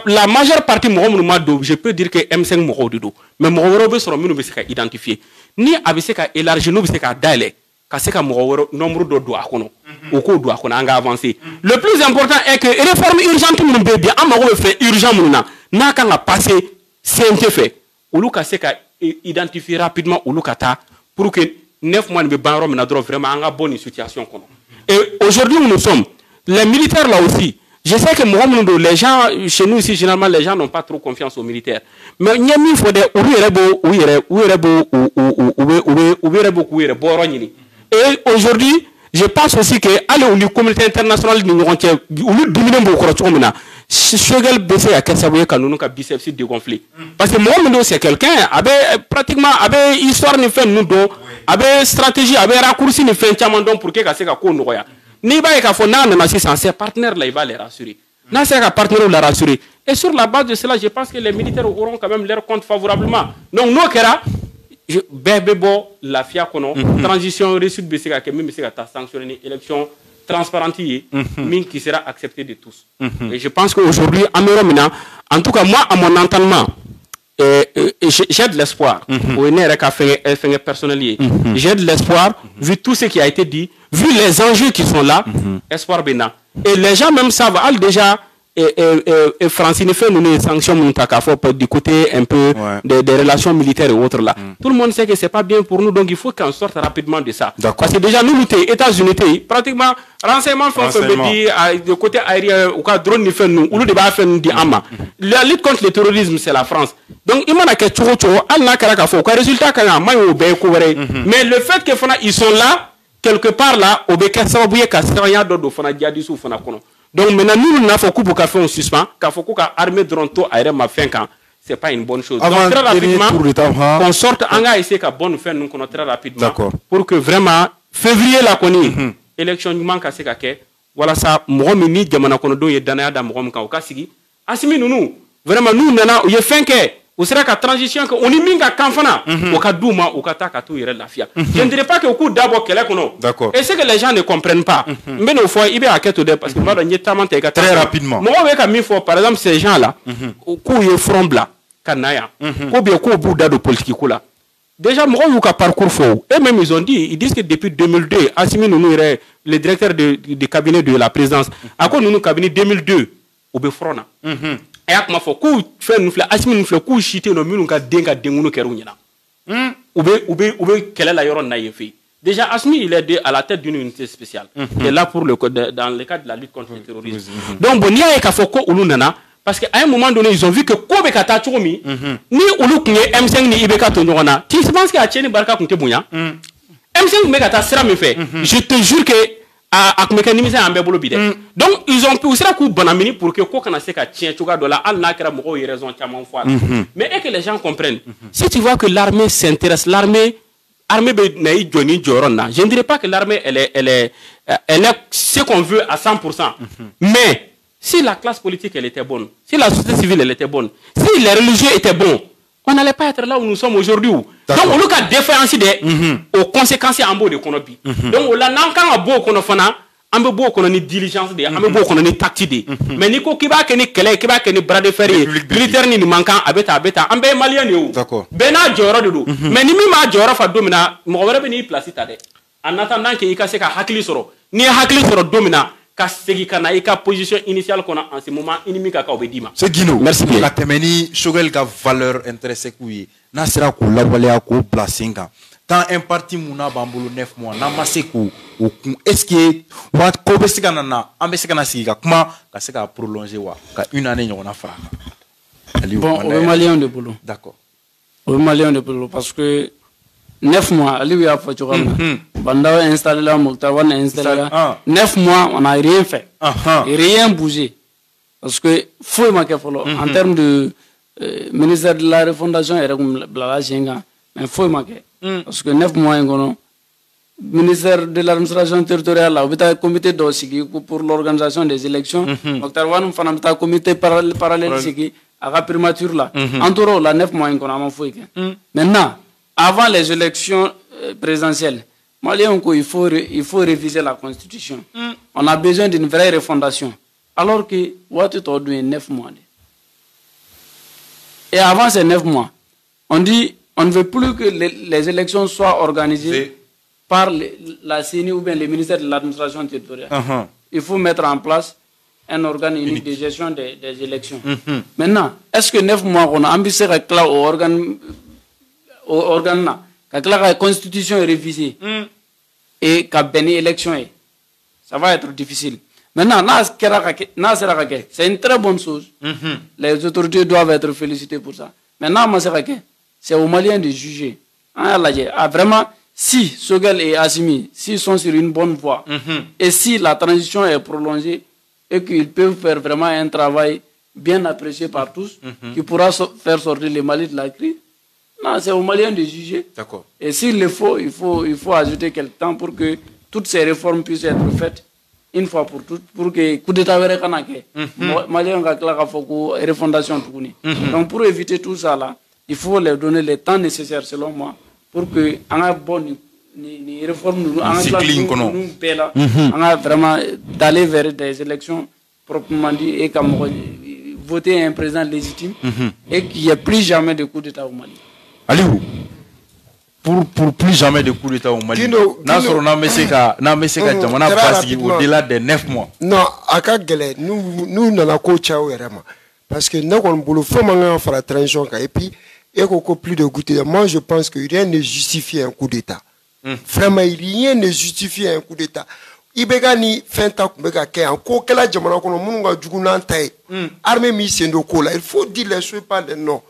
la majeure partie, je peux dire que M5 m'a dit, mais moi, sera mieux identifié. Ni avec élargi, nous, c'est d'aller, parce que nombre de doigts, au cours doigts, on a avancé. Le plus important est que réforme urgente, nous devons bien, on fait urgent, n'a qu'à passer, c'est un fait. Uluka seka identifier rapidement Ulukata pour que 9 mois de banro menadro vraiment en bonne situation. Et aujourd'hui où nous sommes, les militaires là aussi, je sais que les gens, chez nous ici, généralement les gens n'ont pas trop confiance aux militaires. Mais il y a mis faut des et aujourd'hui, je pense aussi que aller au communauté internationale Shogel baissé à Kassaboué quand nous avons biceps de conflit. Parce que moi, c'est quelqu'un, pratiquement, histoire de faire nous don, stratégie, raccourci de faire chamandon pour que Kasseka Konoya. Ni ba ka fo na na ses partenaires là, il va les rassurer. Na c'est un partenaire la rassurer. Et sur la base de cela, je pense que les militaires auront quand même leur compte favorablement. Donc nous kera bébébo la fia kono transition réussite BCK que même BCK ta sanctionné élection transparente qui sera accepté de tous. Et je pense qu'aujourd'hui, en tout cas, moi, à mon entendement, j'ai de l'espoir. J'ai de l'espoir, vu tout ce qui a été dit, vu les enjeux qui sont là, espoir bénin. Et les gens même savent, déjà, et Francine fait nous sanctions du côté un peu des relations militaires et autres là. Tout le monde sait que c'est pas bien pour nous, donc il faut qu'on sorte rapidement de ça. Parce que déjà nous, les États-Unis, pratiquement renseignement du côté aérien ou quoi drone fait nous ou le débat fait nous dit ama. La lutte contre le terrorisme c'est la France. Donc il m'a que résultat mais le fait que ils sont là quelque part là au béka ça va bouiller kasseranya dodo fana diadisu fana kono. Donc maintenant, nous n'avons pas pour faire un suspens, qu'il faut que l'armée de Ronto aille à fin quand c'est pas une bonne chose. Donc très rapidement, qu'on sorte en gars ici qu'à bonne fin nous connaissons très rapidement pour que vraiment février la connaît élection du manque à ce qu'à voilà ça moi mini jamana kono do yedana da mo ka okasigi asimi nous vraiment nous nana y fin que ou sera qu'à transition que on y minga kanfana au cas douma au cas ta tout la fia. Je ne dirais pas que au coup d'abord qu'elle est kono. Et c'est que les gens ne comprennent pas. Mais nos fois il y a quelque parce que moi très rapidement. Moi avec ami fois par exemple ces gens là au coup il front blanc kanaya ou bien au bout de politique là. Déjà moi eu parcours faux. Et même ils ont dit ils disent que depuis 2002 Assimi nous le directeur du cabinet de la présidence à quoi nous cabinet 2002 au Befrona. Et à quoi faut qu'on fait nous faire Assimi nous fait qu'on chiter nos murs nous denga denguno kerunyana. Ou quelle est la yoron naïfi. Déjà Assimi il est à la tête d'une unité spéciale. Qui est là pour dans le cadre de la lutte contre le terrorisme. Donc bon il y a qu'à faut qu'on ulunana. Parce qu'à un moment donné, ils ont vu que Kobe Kata Choumi, ni Uluk ni M5 ni Ibeka Tonyorana, tu penses qu'il y a Tcheni Barka Kunte Bouya M5 Mekata sera me fait. Je te jure que à mécanisme un bébolo bide. Donc ils ont pu aussi la coupe bonamini pour que Kokana Seka tient Choga de la Al Nakara Moro et raison Chamon fois. Mais et que les gens comprennent. Si tu vois que l'armée s'intéresse, l'armée Naï Johnny Jorona, je ne dirais pas que l'armée elle est ce qu'on veut à 100%. Mais si la classe politique elle était bonne, si la société civile elle était bonne, si les religieux étaient bons, on n'allait pas être là où nous sommes aujourd'hui. Donc on a différencié aux conséquences en bas de Konobi. Donc on a un beau Konofana, un beau Kononi diligence, un beau Kononi tactique. Mais Nico Kiba Keni Kele, Kiba Keni bras de fer, militaire ni manquant, abeta, un bé malien. D'accord. Bena Jora de mais ni ma Jora fa domina, mon revenu placé tade. En attendant qu'il y ait un hakili soro. ni hakili sɔrɔ don min na ka segin ka na i ka position initiale kɔnɔ en ce moment i ni min ka kan o bɛ d'i ma. c'est Guino. Merci bien. ka tɛmɛ ni Choguel ka valeur intrinsèque ye n'a sera k'o lawaleya k'o bila sen kan temps imparti mun n'a b'an bolo 9 mois n'an ma se k'o kun est ce que ko bɛ se ka na an bɛ se ka na sigi ka kuma ka se k'a prolonger wa ka une année ɲɔgɔnna fara a kan. Bon, au Malien de boulot. D'accord. Au Malien de boulot parce que 9 mois, Ali lui a fait du Banda installé là, Mouktawan a installé là. 9 mois, on n'a rien fait. Rien bougé. Parce que, faut manquer en termes de ministère de la refondation, et mais faut manquer. Parce que 9 mois, ministère de l'administration territoriale, là, il y a un comité pour l'organisation des élections. Mouktawan a un comité parallèle à la primature là. En tout cas, 9 mois, on a fait. Maintenant, avant les élections présidentielles, il faut réviser la constitution. On a besoin d'une vraie refondation. Alors que, what tu as dit 9 mois. Et avant ces 9 mois, on dit, on ne veut plus que les élections soient organisées par la CENI ou bien le ministère de l'administration territoriale. Il faut mettre en place un organe unique de gestion des élections. Maintenant, est-ce que 9 mois, on a ambitieux avec au organe là, quand la constitution est révisée et quand une élection est, ça va être difficile. Maintenant, c'est une très bonne chose. Les autorités doivent être félicitées pour ça. Maintenant, c'est aux Maliens de juger. Vraiment, si Choguel et Assimi, s'ils sont sur une bonne voie, et si la transition est prolongée, et qu'ils peuvent faire vraiment un travail bien apprécié par tous, qui pourra faire sortir le Mali de la crise, non, c'est aux Maliens de juger. D'accord. Et s'il le faut, il faut ajouter quelques temps pour que toutes ces réformes puissent être faites une fois pour toutes, pour que coup d'état verra kanake. Maliens ont la refondation. Donc pour éviter tout ça là, il faut leur donner le temps nécessaire selon moi pour que en a bonne réforme nous vraiment d'aller vers des élections proprement dit et comme voter un président légitime et qu'il n'y ait plus jamais de coup d'état au Mali. Aliou, pour plus jamais de coup d'état au Mali, au-delà des 9 mois. Non, nous n'avons pas de parce que nous avons fait la transition et puis il y a plus de coup d'état. Moi, je pense que rien ne justifie un coup d'état. Vraiment, rien ne justifie un coup d'état. Ibega ni fenta kubega ke anko kala jamana kono munga juguna tai armée mi sendo kola il faut dire les choses pas les noms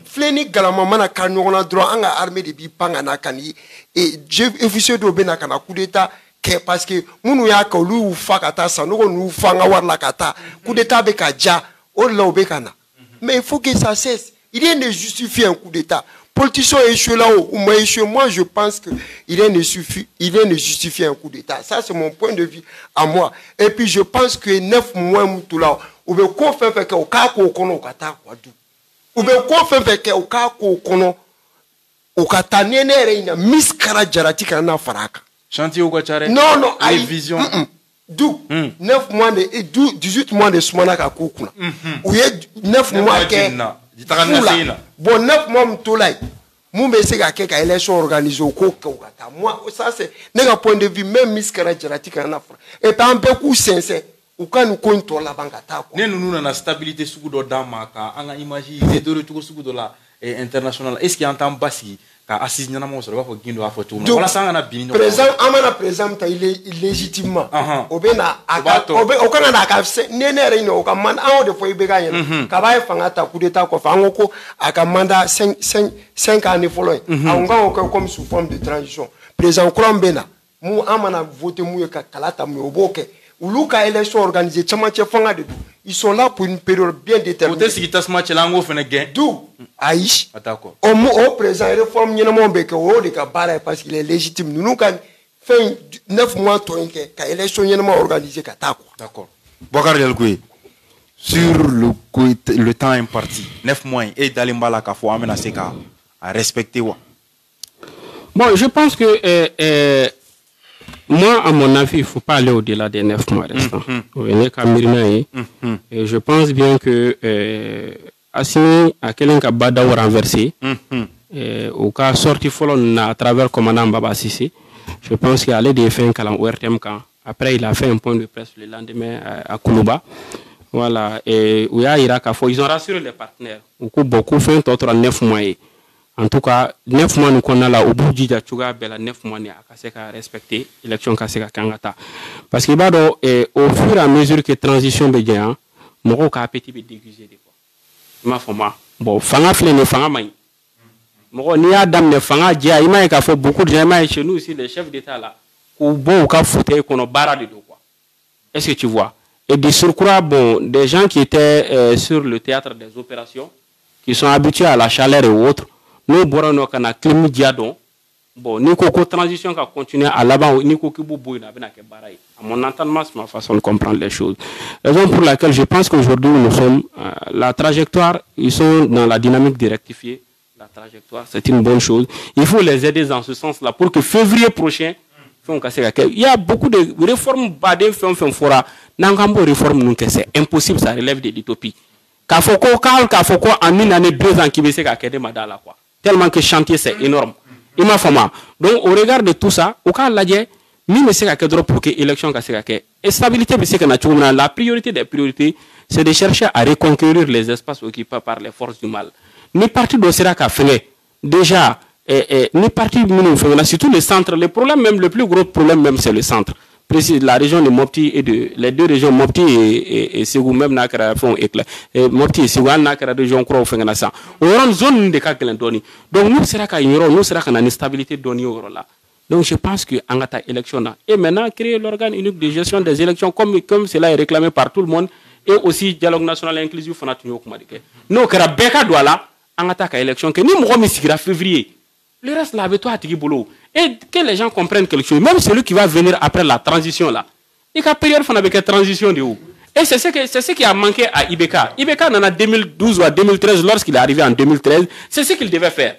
fleni galama mana kanona droit anga armée de bi panga na kani et je officier do bena kana coup d'état ke parce que munu ya ka lu fakata sanogo nu fanga warla kata coup d'état be ka ja o lo be kana mais il faut que ça cesse. Il rien ne justifie un coup d'état. Politiciens échoués là-haut, ou moi échoué, moi je pense que il rien ne justifie un coup d'état. Ça c'est mon point de vue à moi. Et puis je pense que 9 mois tout là, ou bien qu'on fait que au cas qu'on kono kata quoi du. Ou bien qu'on fait que au cas qu'on kono au kata nene reina miskara jarati kana faraka. Chantier au Guachare. Non non, les visions. 9 mois de 18 mois de semana ka kokuna. Ou 9 mois que bon 9 mois m'toulay m'be se ka ke ka élection organisée au kokata moi ça c'est nega point de vue même miskara jarati kana fra et pas un peu coup sincère ou quand nous comptons la banque ta ko ne nous na stabilité sukudo dama ka anga imagine de retour sukudo la international est-ce qu'il entend basi ka assise nyana mo so ba fo gindo afo to wala sanga na bini président amana président ta il est légitimement obena okana na ka nenere ino ka man an de fo ibega yen ka ba fanga ta coup d'état ko fango ko aka manda 5 années follow anga ko comme sous forme de transition président Krambena mu amana voter mu ka kalata mu oboke uluka élection organisée chamache fanga de ils sont là pour une période bien déterminée. Peut-être que tas match lango fene gain. D'où Aïch. D'accord. Au présent réforme n'y a mon bec au de kabara parce qu'il est légitime. Nous quand fait 9 mois toinke ka élection n'y a pas organisé katako. D'accord. Bokar Yelgui sur le temps imparti 9 mois et d'alimbala ka faut amener à respecter wa. Bon, je pense que moi, à mon avis, il ne faut pas aller au-delà des 9 mois restants. Et je pense bien que Assimi a quelqu'un qui a badao renversé, au cas sorti folon à travers commandant Baba Sissi, je pense qu'il y a des fins qu'à l'ORTM Après, il a fait un point de presse le lendemain à Koulouba. Voilà. Et où il y a Irak, ils ont rassuré les partenaires. Beaucoup fait un 9 mois. En tout cas, 9 mois, nous connaissons là, au bout du jour, 9 mois, nous avons respecté l'élection Kangata. Parce que, au fur et à mesure que la transition est bien, nous avons un petit peu déguisé. Bon, fanga flène, fanga maï. Ni Adam ne fanga dia, il m'a fait beaucoup de gens chez nous aussi, les chefs d'État là, ou bon, ou fouté qu'on a barré de quoi. Est-ce que tu vois? Et de surcroît, bon, des gens qui étaient sur le théâtre des opérations, qui sont habitués à la chaleur et autres, nous, Borano, qu'on a climat diadon, bon, ni qu'on transition qui a continué à l'avant, ni qu'on bouille n'a pas barré. À mon entendement, c'est ma façon de comprendre les choses. Raison pour laquelle je pense qu'aujourd'hui, nous sommes, la trajectoire, ils sont dans la dynamique de rectifier. La trajectoire, c'est une bonne chose. Il faut les aider dans ce sens-là pour que février prochain, il y a beaucoup de réformes badées, réformes, c'est impossible, ça relève de l'utopie. Kafoko, en une année, 2 ans, qui va se faire madala, quoi. Tellement que le chantier, c'est énorme. Donc, au regard de tout ça, au cas où il y a pour que l'élection et stabilité, la priorité des priorités, c'est de chercher à reconquérir les espaces occupés par les forces du mal. Ni parti de Sera qu'a fait déjà, ni parti de surtout le centre. Le problème, même le plus gros problème, même, c'est le centre. Précis, la région de Mopti et les deux régions Mopti et Ségou, même Nakara font éclat. Mopti et Ségou, Nakara région croix au Fenganassa. On a une zone de Kakelendoni. Donc, nous, sera qu'à ignorer, nous, sera qu'à une stabilité donnée au là. Donc, je pense que Angata élection là. Et maintenant, créer l'organe unique de gestion des élections, comme cela est réclamé par tout le monde, et aussi dialogue national inclusif, nous, que la Beka doit là, Angata élection, que nous, nous, en février. Le reste, là, avec toi, à Tigibolo. Et que les gens comprennent quelque chose. Même celui qui va venir après la transition, là. Il y a une période où on a une transition de où. Et c'est ce qui a manqué à Ibeka. Ibeka, en 2012 ou à 2013, lorsqu'il est arrivé en 2013, c'est ce qu'il devait faire.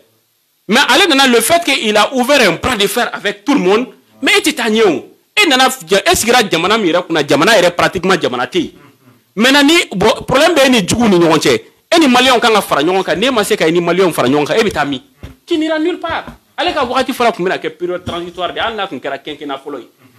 Mais allez, le fait qu'il a ouvert un bras de fer avec tout le monde, mais il était tagné. Et est-ce qu'il y a Djamana Mira, Djamana est pratiquement Djamanati. Maintenant, le problème est que nous avons et les Maliens ont fait des choses, les Maliens ont fait des choses, qui n'ira nulle part. Allez, quand vous avez fait la période transitoire,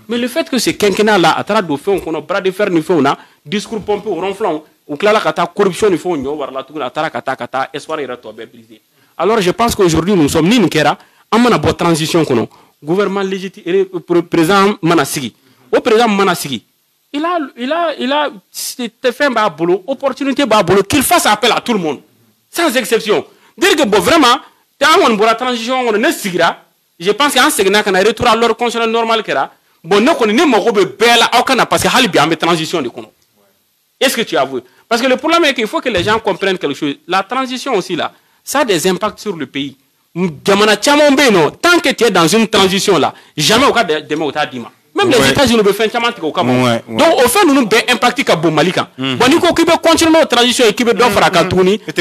mais le fait que ce quinquennat-là, à travers le fait qu'on a bras de fer, on a discours pompé au ronflant, ou que la corruption, il faut brisé. Alors, je pense qu'aujourd'hui, nous sommes ni Nkera, en une bonne transition, gouvernement légitime, président Manasigi. Au président Manasigi, il a fait un boulot, opportunité, qu'il fasse appel à tout le monde, sans exception. Dire que bon, vraiment, dans la transition, on est sigira. Je pense qu'en ce moment, on a retour à l'ordre constitutionnel normal que là. Bon, nous connaissons pas belle aucun parce que hali bien transition de kono. Est-ce que tu as vu? Parce que le problème est qu'il faut que les gens comprennent quelque chose. La transition aussi là, ça a des impacts sur le pays. Tant que tu es dans une transition là, jamais au cas de au Dima. Même les États-Unis veulent faire un au Cameroun. Donc, au fait, nous avons impacté Kabo Malika. Bon, nous avons continué la transition et qui veut faire à Katouni. Donc,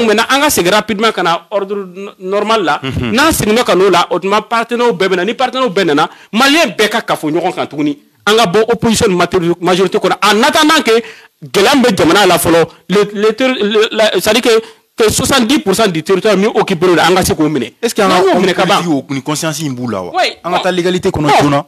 maintenant, on a rapidement qu'on a ordre normal là. Nan c'est nous là, autrement partenaire au Bénin, ni partenaire au Bénin, Malien Beka Kafou, nous avons Katouni. On a bon opposition majorité qu'on a. En attendant que Gelambe Djamana la follow, ça dit que 70% du territoire mieux occupé de l'engagé comme mené. Est-ce qu'il y a une conscience imboula? Oui. En ta légalité qu'on a. Non,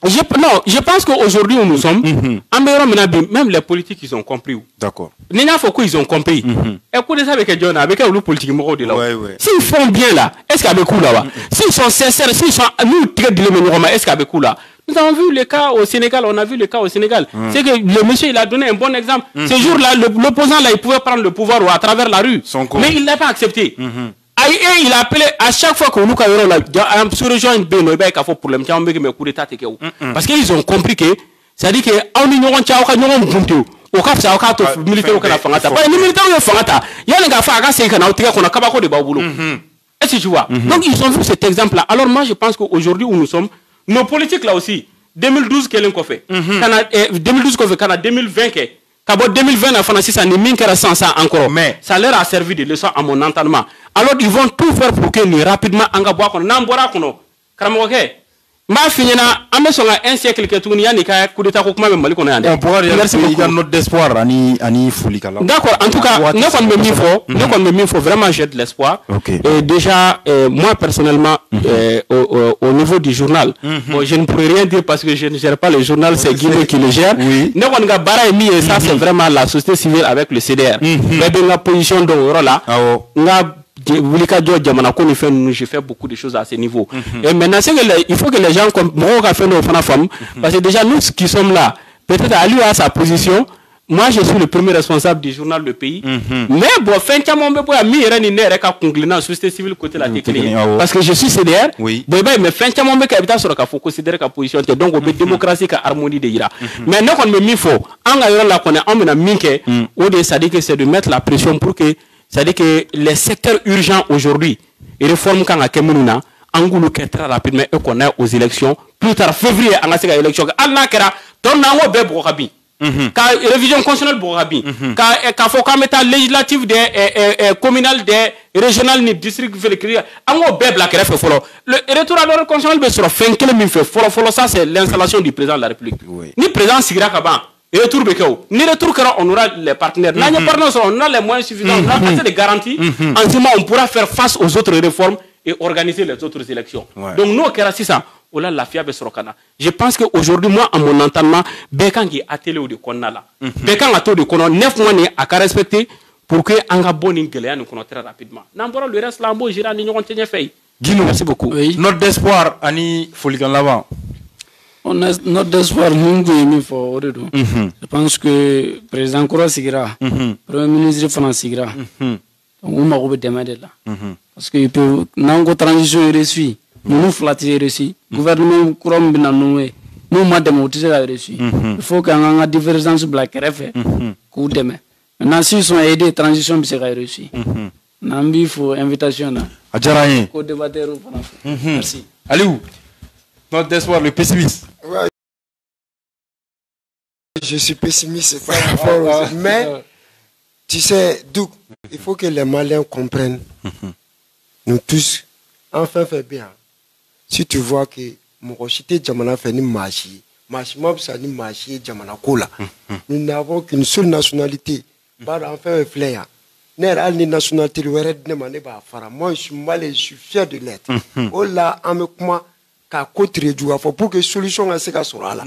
je pense qu'aujourd'hui où nous sommes, même les politiques ils ont compris. D'accord. Nina Foko ils ont compris. Écoutez ça avec John, avec le politique de là. S'ils font bien là, est-ce qu'il y a beaucoup là? S'ils sont sincères, s'ils sont nous très dilemmes, est-ce qu'il y a beaucoup là? Nous avons vu le cas au Sénégal, on a vu le cas au Sénégal. C'est que le monsieur, il a donné un bon exemple. Ce jour-là, l'opposant, là, il pouvait prendre le pouvoir à travers la rue. Mais il ne l'a pas accepté. Et il a appelé à chaque fois que nous avons là, sur région Beno, il y a un problème, il y a un coup d'état. Parce qu'ils ont compris que, c'est-à-dire qu'en union, on a un buntu. Au cas où ça a militaire au Canada, les militaires au Fangata, il y a un gars qui a un cabako de Baboulou. Est-ce que tu vois? Donc, ils ont vu cet exemple-là. Alors, moi, je pense qu'aujourd'hui où nous sommes, nos politiques là aussi, 2012 qu'elle a fait, 2012 qu'on fait, 2020 que, 2020 la France ça n'est même qu'à 100 encore, mais ça leur a servi de leçon à mon entendement. Alors ils vont tout faire pour que nous rapidement engagons qu'on n'embora qu'on a. Karamoke, ma finina, amesonga un siècle que tout n'y a ni qu'à coup d'état qu'on même mal qu'on a. On pourra dire qu'il y a notre espoir ani Foulikala. D'accord, en tout cas, nous qu'on me faut vraiment j'ai de l'espoir. Et déjà, moi personnellement, au niveau niveau du journal. Bon, je ne pourrais rien dire parce que je ne gère pas le journal, c'est Guido qui le gère. Oui. Ça, c'est vraiment la société civile avec le CDR. Mais dans la position de là, je fais beaucoup de choses à ce niveau. Et maintenant, il faut que les gens parce que déjà, nous qui sommes là, peut-être à lui à sa position. Moi, je suis le premier responsable du journal Le Pays. Mais bon, société civile côté la technique. Parce que je suis CDR. Oui. Mais considérer la position. Donc, démocratie, harmonie de ira. Mais nous, on me mis faux. C'est de mettre la pression pour que, c'est-à-dire que les secteurs urgents aujourd'hui, les réformes quand à Kemouna, Angoulou très rapidement et qu'on est aux élections. Plus tard, février, on a ces élections. Al-Nakera, ton nango bebo rabi. Ka révision constitutionnelle pour rabi. Ka faut qu'on mette législative des communal des régional ni district fédéral. Ango bebo la kera fait follow. Le retour à l'ordre constitutionnel sera fin que le min fait follow ça c'est l'installation du président de la République. Ni président Sigra Kaban. Retour Bekao. Ni retour car on aura les partenaires. On a les moyens suffisants, on a assez de garanties. En ce moment, on pourra faire face aux autres réformes et organiser les autres élections. Donc nous, c'est ça. Je pense qu'aujourd'hui, moi, à mon entendement, Békan qui a télé ou de Kona là. Békan a télé de Kona 9 mois à respecter pour que Anga Boni Guéléa nous connaisse très rapidement. N'importe le reste, l'ambo, j'irai à l'Union fait. Merci beaucoup. Notre espoir, Annie Foligan l'avant. Notre espoir, nous, je pense que le président Koura Sigira, le premier ministre Fana Sigira, on m'a oublié de demander là. Parce que nous transition reçue. Nous flatter reçu. Gouvernement Kouram Binanoué. Nous m'a démontré la reçu. Il faut qu'on ait une divergence black RF. Coup demain. Maintenant, si ils sont aidés, transition c'est reçu. Nambi, il faut invitation. Adjaraye. Co-débatteur. Merci. Aliou, notre espoir, le pessimiste. Ouais. Je suis pessimiste par rapport aux... Mais, tu sais, Douk, il faut que les Maliens comprennent. Nous tous, enfin, fait bien. Si tu vois que Morochité Djamana fait une machi, Machimob ça ni machi Djamana Kola. Nous n'avons qu'une seule nationalité. Par enfin un flair. N'est ni nationalité le red ne mané ba fara. Moi je suis malais, je suis fier de l'être. Oh là, avec moi, qu'à côté du pour que solution à ce cas soit là.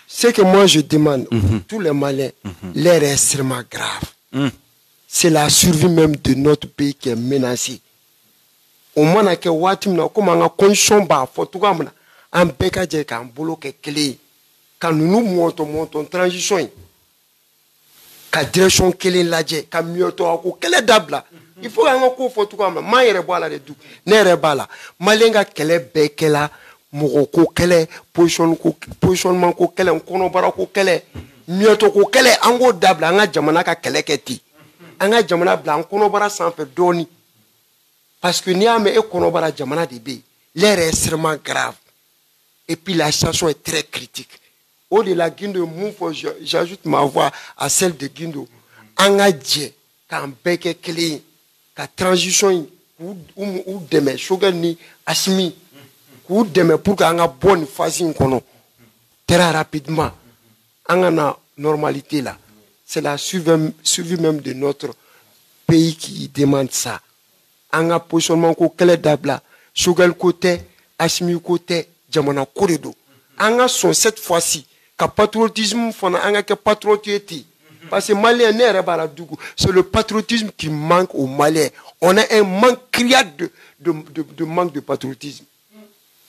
Ce que moi je demande, tous les Maliens, l'air est extrêmement grave. C'est la survie même de notre pays qui est menacée. Au moins que watim na comme en condition ba fotuga mna en beka je kan bolo ke clé quand nous montons transition ka direction clé laje ka mioto ko kele dabla il faut en ko fotuga mna ma yere bola de du nere bala malenga kele bekela mo ko kele positionnement ko kele kono bara ko kele mioto ko kele ango dabla nga jamana ka kele keti anga jamana bla kono bara sans faire doni. Parce que Niamey et Konobara Djamana Débé, l'air est extrêmement grave. Et puis la situation est très critique. Au-delà de Guindo, j'ajoute ma voix à celle de Guindo. Angadje, quand Beke Kele, quand transition, ou demain, Shogani, Asmi, ou demain, pour qu'on ait une bonne phase, très rapidement, on a une normalité là. C'est la survie même de notre pays qui demande ça. Anga positionnement ko kele dabla Shogal côté Asmi côté Jamana Koredo anga sont cette fois-ci ka patriotisme fona anga ke patriote parce que Malien n'est pas la dougou c'est le patriotisme qui manque aux Maliens on a un manque criard de manque de patriotisme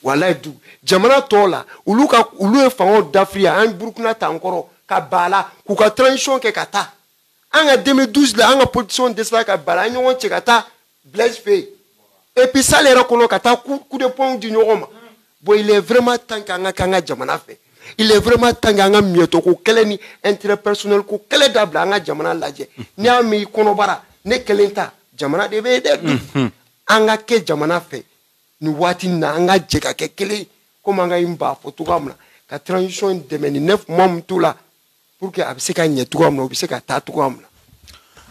voilà dougou Jamana tola ulu e fango d'Afrique un Burkina ta encore ka bala ku ka transition ke kata anga 2012 la anga position de ça ka bala nyon chekata Blaise fait. Et puis ça les reconnaît qu'à coup de poing du Noroma. Bon, il est vraiment temps qu'anga Jamana fait. Il est vraiment temps qu'anga mioto ko keleni interpersonnel ko kele dabla anga Jamana laje. Ni ami konobara ne kelenta Jamana debe de. Anga ke Jamana fait. Nous wati na anga jeka ke kele comme anga imba fotogamna. Ka transition de meni 9 mois mtula pour que abseka nyetugamna obiseka tatugamna.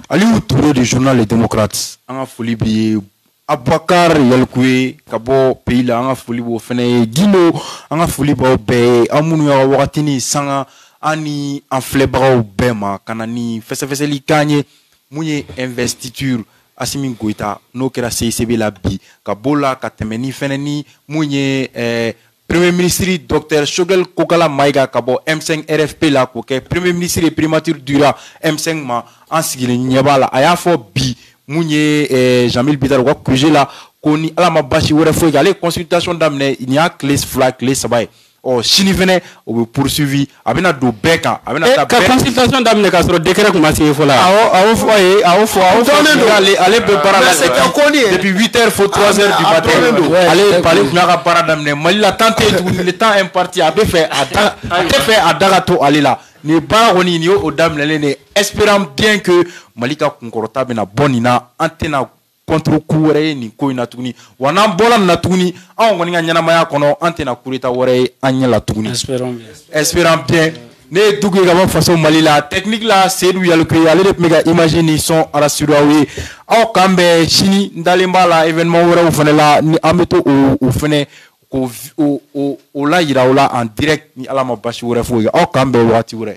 Aliou Touré du journal Les Démocrates anga foli bi Abouakar Yalkoué kabo pays la anga foli bo fene Guino anga foli bo be amunu ya wakatini sanga ani en flebra bema kanani fese li kanye munye investiture Assimi Goïta n'o kɛra CICB la bi ka b'o la ka tɛmɛ ni fɛnɛ ni mun ye Premier ministre Dr Choguel Kokala Maïga ka bɔ M5 RFP la k'o kɛ Premier ministre primature dura M5 ma an sigilen ɲɛ b'a la a y'a fɔ bi mun ye Jamil Bitar u ka QG la ko ni Ala ma basi wɛrɛ foyi kɛ ale ye consultation daminɛ nin y'a tile 2 tile 3 ye sini fɛnɛ o bɛ poursuivi a bɛna don bɛɛ kan a bɛna taa bɛɛ consultation daminɛ k'a sɔrɔ décret kuma signé fɔlɔ awɔ fɔ a ye ale bɛ baara la depuis 8h fo 3h du matin ale tun y'a ka baara daminɛ Mali la temps tɛ yen tuguni le temps imparti a bɛ fɛ a tɛ fɛ a da ka to ale la nin baara kɔni nin y'o daminɛlen de espérant bien que Mali ka kunkɔrɔta bɛna bɔ nin na an tɛna contre coup wɛrɛ ye nin ko in na tuguni wa n'an bɔra nin na tuguni anw kɔni ka ɲɛnamaya kɔnɔ an tɛna coup d'état wɛrɛ ye an ɲɛ la tuguni espérant bien ne ye Dugu ye ka bɔ faso Mali la technique la Seydou Yaluke ale de tun bɛ ka image ni son arasuru aw ye aw k'an bɛn sini n dalen b'a la événement wɛrɛw fɛnɛ la ni an bɛ to o fɛnɛ k'o la yira aw la en direct ni Ala ma basi wɛrɛ foyi aw k'an bɛn waati wɛrɛ